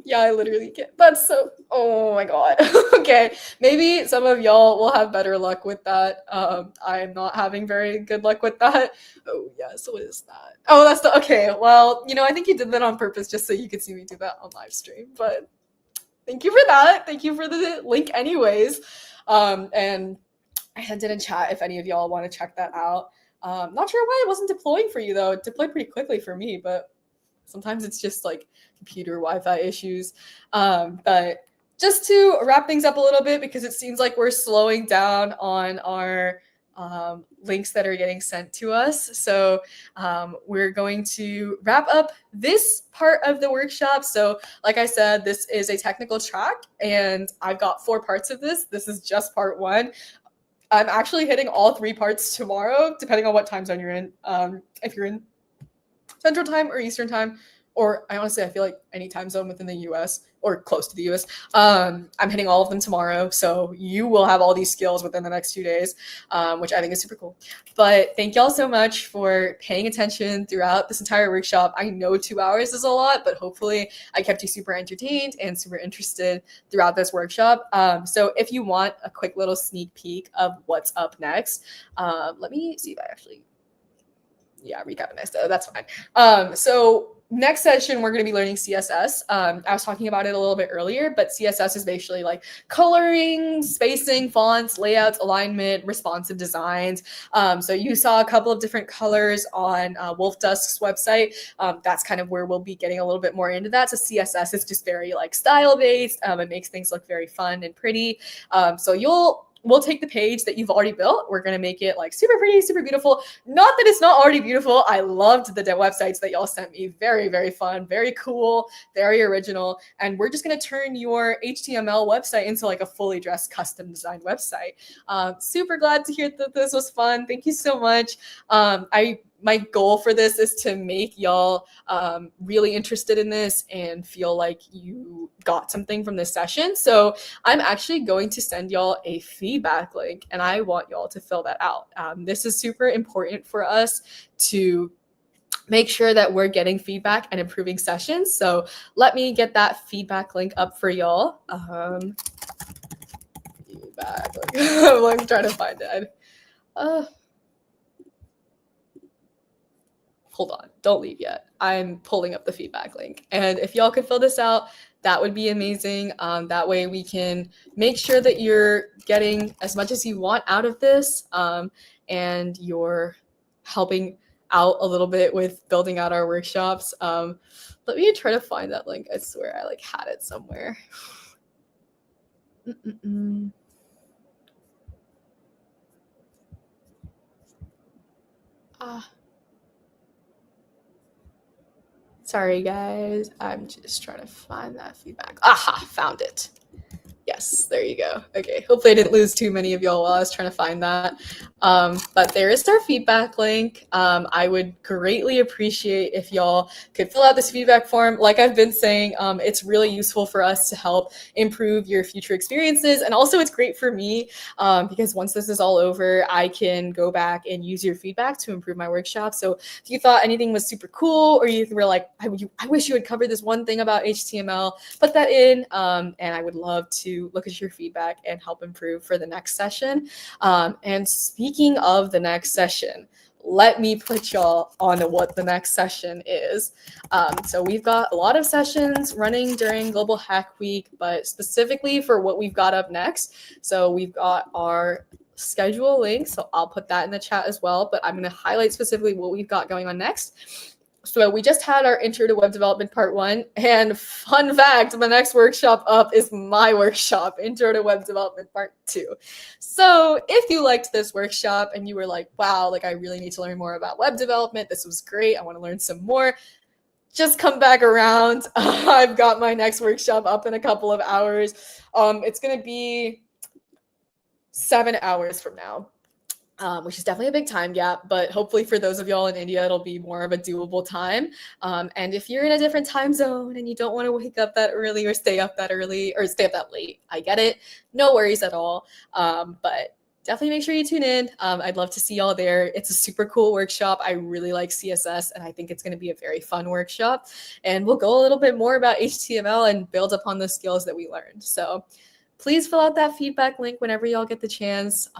Yeah, I literally can't. That's so. Oh my god. Okay, maybe some of y'all will have better luck with that. I'm not having very good luck with that. Oh yeah, so what is that? Oh, that's the. Okay, well, I think you did that on purpose just so you could see me do that on live stream. But thank you for that. Thank you for the link, anyways. And I sent it in chat if any of y'all want to check that out. Not sure why it wasn't deploying for you though. It deployed pretty quickly for me, but sometimes it's just like computer Wi-Fi issues. But just to wrap things up a little bit, because it seems like we're slowing down on our links that are getting sent to us. So we're going to wrap up this part of the workshop. So like I said, this is a technical track and I've got 4 parts of this. This is just part 1. I'm actually hitting all 3 parts tomorrow, depending on what time zone you're in. If you're in Central Time or Eastern Time, or I honestly, I feel like any time zone within the US or close to the US, I'm hitting all of them tomorrow. So you will have all these skills within the next 2 days, which I think is super cool. But thank y'all so much for paying attention throughout this entire workshop. I know 2 hours is a lot, but hopefully I kept you super entertained and super interested throughout this workshop. So if you want a quick little sneak peek of what's up next, let me see if I actually recap it next. That's fine. So next session, we're going to be learning CSS. I was talking about it a little bit earlier, but CSS is basically like coloring, spacing, fonts, layouts, alignment, responsive designs. So you saw a couple of different colors on Wolf Dusk's website. That's kind of where we'll be getting a little bit more into that. So CSS is just very like style based. It makes things look very fun and pretty. So we'll take the page that you've already built. We're going to make it like super pretty, super beautiful. Not that it's not already beautiful. I loved the websites that y'all sent me. Very, very fun, very cool, very original. And we're just going to turn your HTML website into like a fully dressed custom designed website. Super glad to hear that this was fun. Thank you so much. My goal for this is to make y'all really interested in this and feel like you got something from this session. So I'm actually going to send y'all a feedback link and I want y'all to fill that out. This is super important for us to make sure that we're getting feedback and improving sessions. So let me get that feedback link up for y'all. Feedback link. I'm like trying to find it. Hold on, don't leave yet. I'm pulling up the feedback link. And if y'all could fill this out, that would be amazing. That way we can make sure that you're getting as much as you want out of this and you're helping out a little bit with building out our workshops. Let me try to find that link. I swear I like had it somewhere. Sorry, guys. I'm just trying to find that feedback. Aha, found it. Yes, there you go. Okay, hopefully I didn't lose too many of y'all while I was trying to find that. But there is our feedback link. I would greatly appreciate if y'all could fill out this feedback form. Like I've been saying, it's really useful for us to help improve your future experiences. And also it's great for me because once this is all over, I can go back and use your feedback to improve my workshop. So if you thought anything was super cool or you were like, I wish you had covered this one thing about HTML, put that in and I would love to look at your feedback and help improve for the next session. And speaking of the next session, let me put y'all on what the next session is. So we've got a lot of sessions running during Global Hack Week, but specifically for what we've got up next. So we've got our schedule link. So I'll put that in the chat as well, but I'm going to highlight specifically what we've got going on next. So we just had our Intro to Web Development Part 1. And fun fact, the next workshop up is my workshop, Intro to Web Development Part 2. So if you liked this workshop and you were like, wow, like I really need to learn more about web development, this was great, I want to learn some more, just come back around. I've got my next workshop up in a couple of hours. It's going to be 7 hours from now. Which is definitely a big time gap, but hopefully for those of y'all in India, it'll be more of a doable time. And if you're in a different time zone and you don't want to wake up that early or stay up that early or stay up that late, I get it. No worries at all. But definitely make sure you tune in. I'd love to see y'all there. It's a super cool workshop. I really like CSS and I think it's going to be a very fun workshop. And we'll go a little bit more about HTML and build upon the skills that we learned. So please fill out that feedback link whenever y'all get the chance.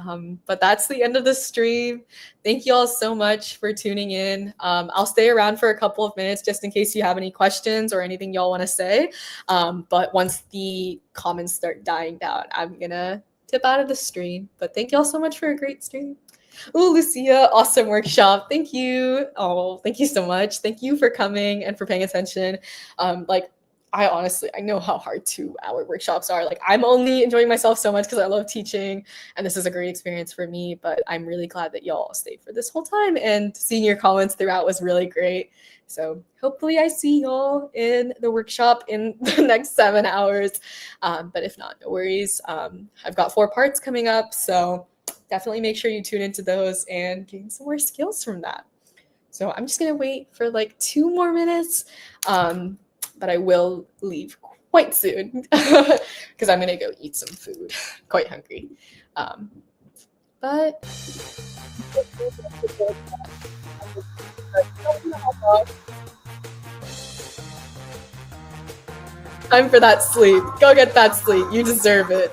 But that's the end of the stream. Thank you all so much for tuning in. I'll stay around for a couple of minutes just in case you have any questions or anything y'all want to say. But once the comments start dying down, I'm going to tip out of the stream. But thank you all so much for a great stream. Oh, Lucia, awesome workshop. Thank you. Oh, thank you so much. Thank you for coming and for paying attention. Like, I know how hard 2-hour workshops are. Like, I'm only enjoying myself so much because I love teaching, and this is a great experience for me. But I'm really glad that y'all stayed for this whole time, and seeing your comments throughout was really great. So hopefully I see y'all in the workshop in the next 7 hours. But if not, no worries. I've got 4 parts coming up, so definitely make sure you tune into those and gain some more skills from that. So I'm just gonna wait for like 2 more minutes, but I will leave quite soon because I'm gonna go eat some food. Quite hungry. But time for that sleep. Go get that sleep. You deserve it.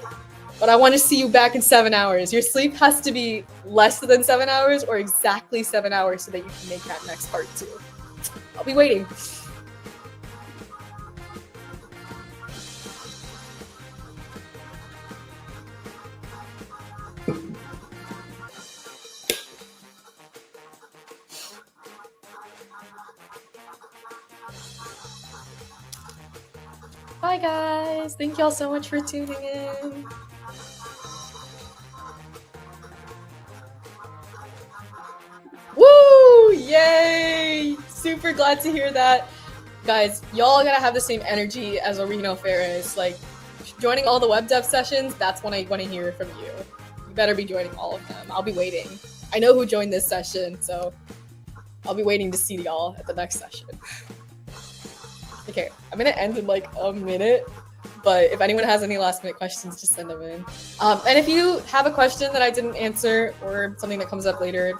But I want to see you back in 7 hours. Your sleep has to be less than 7 hours or exactly 7 hours so that you can make that next part too. I'll be waiting. Bye guys. Thank y'all so much for tuning in. Woo! Yay! Super glad to hear that. Guys, y'all gotta have the same energy as Reno Ferris. Like, joining all the web dev sessions, that's when I want to hear from you. You better be joining all of them. I'll be waiting. I know who joined this session, so I'll be waiting to see y'all at the next session. Okay, I'm gonna end in like a minute, but if anyone has any last minute questions, just send them in. And if you have a question that I didn't answer or something that comes up later,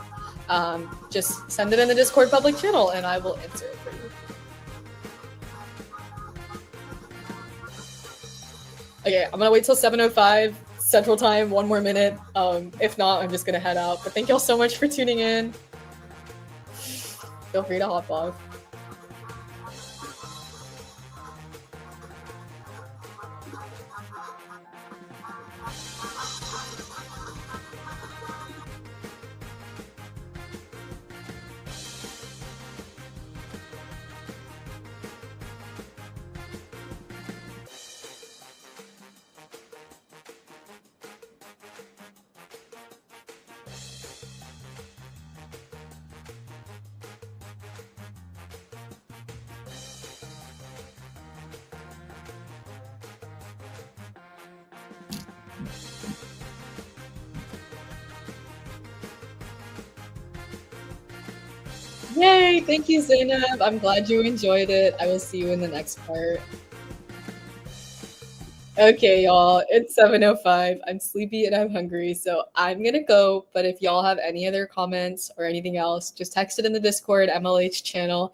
just send it in the Discord public channel and I will answer it for you. Okay, I'm gonna wait till 7:05 Central Time, 1 more minute. If not, I'm just gonna head out. But thank y'all so much for tuning in. Feel free to hop off. Yay! Thank you, Zainab. I'm glad you enjoyed it. I will see you in the next part. Okay, y'all, it's 7:05. I'm sleepy and I'm hungry, so I'm gonna go. But if y'all have any other comments or anything else, just text it in the Discord MLH channel,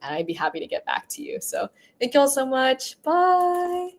and I'd be happy to get back to you. So thank y'all so much. Bye.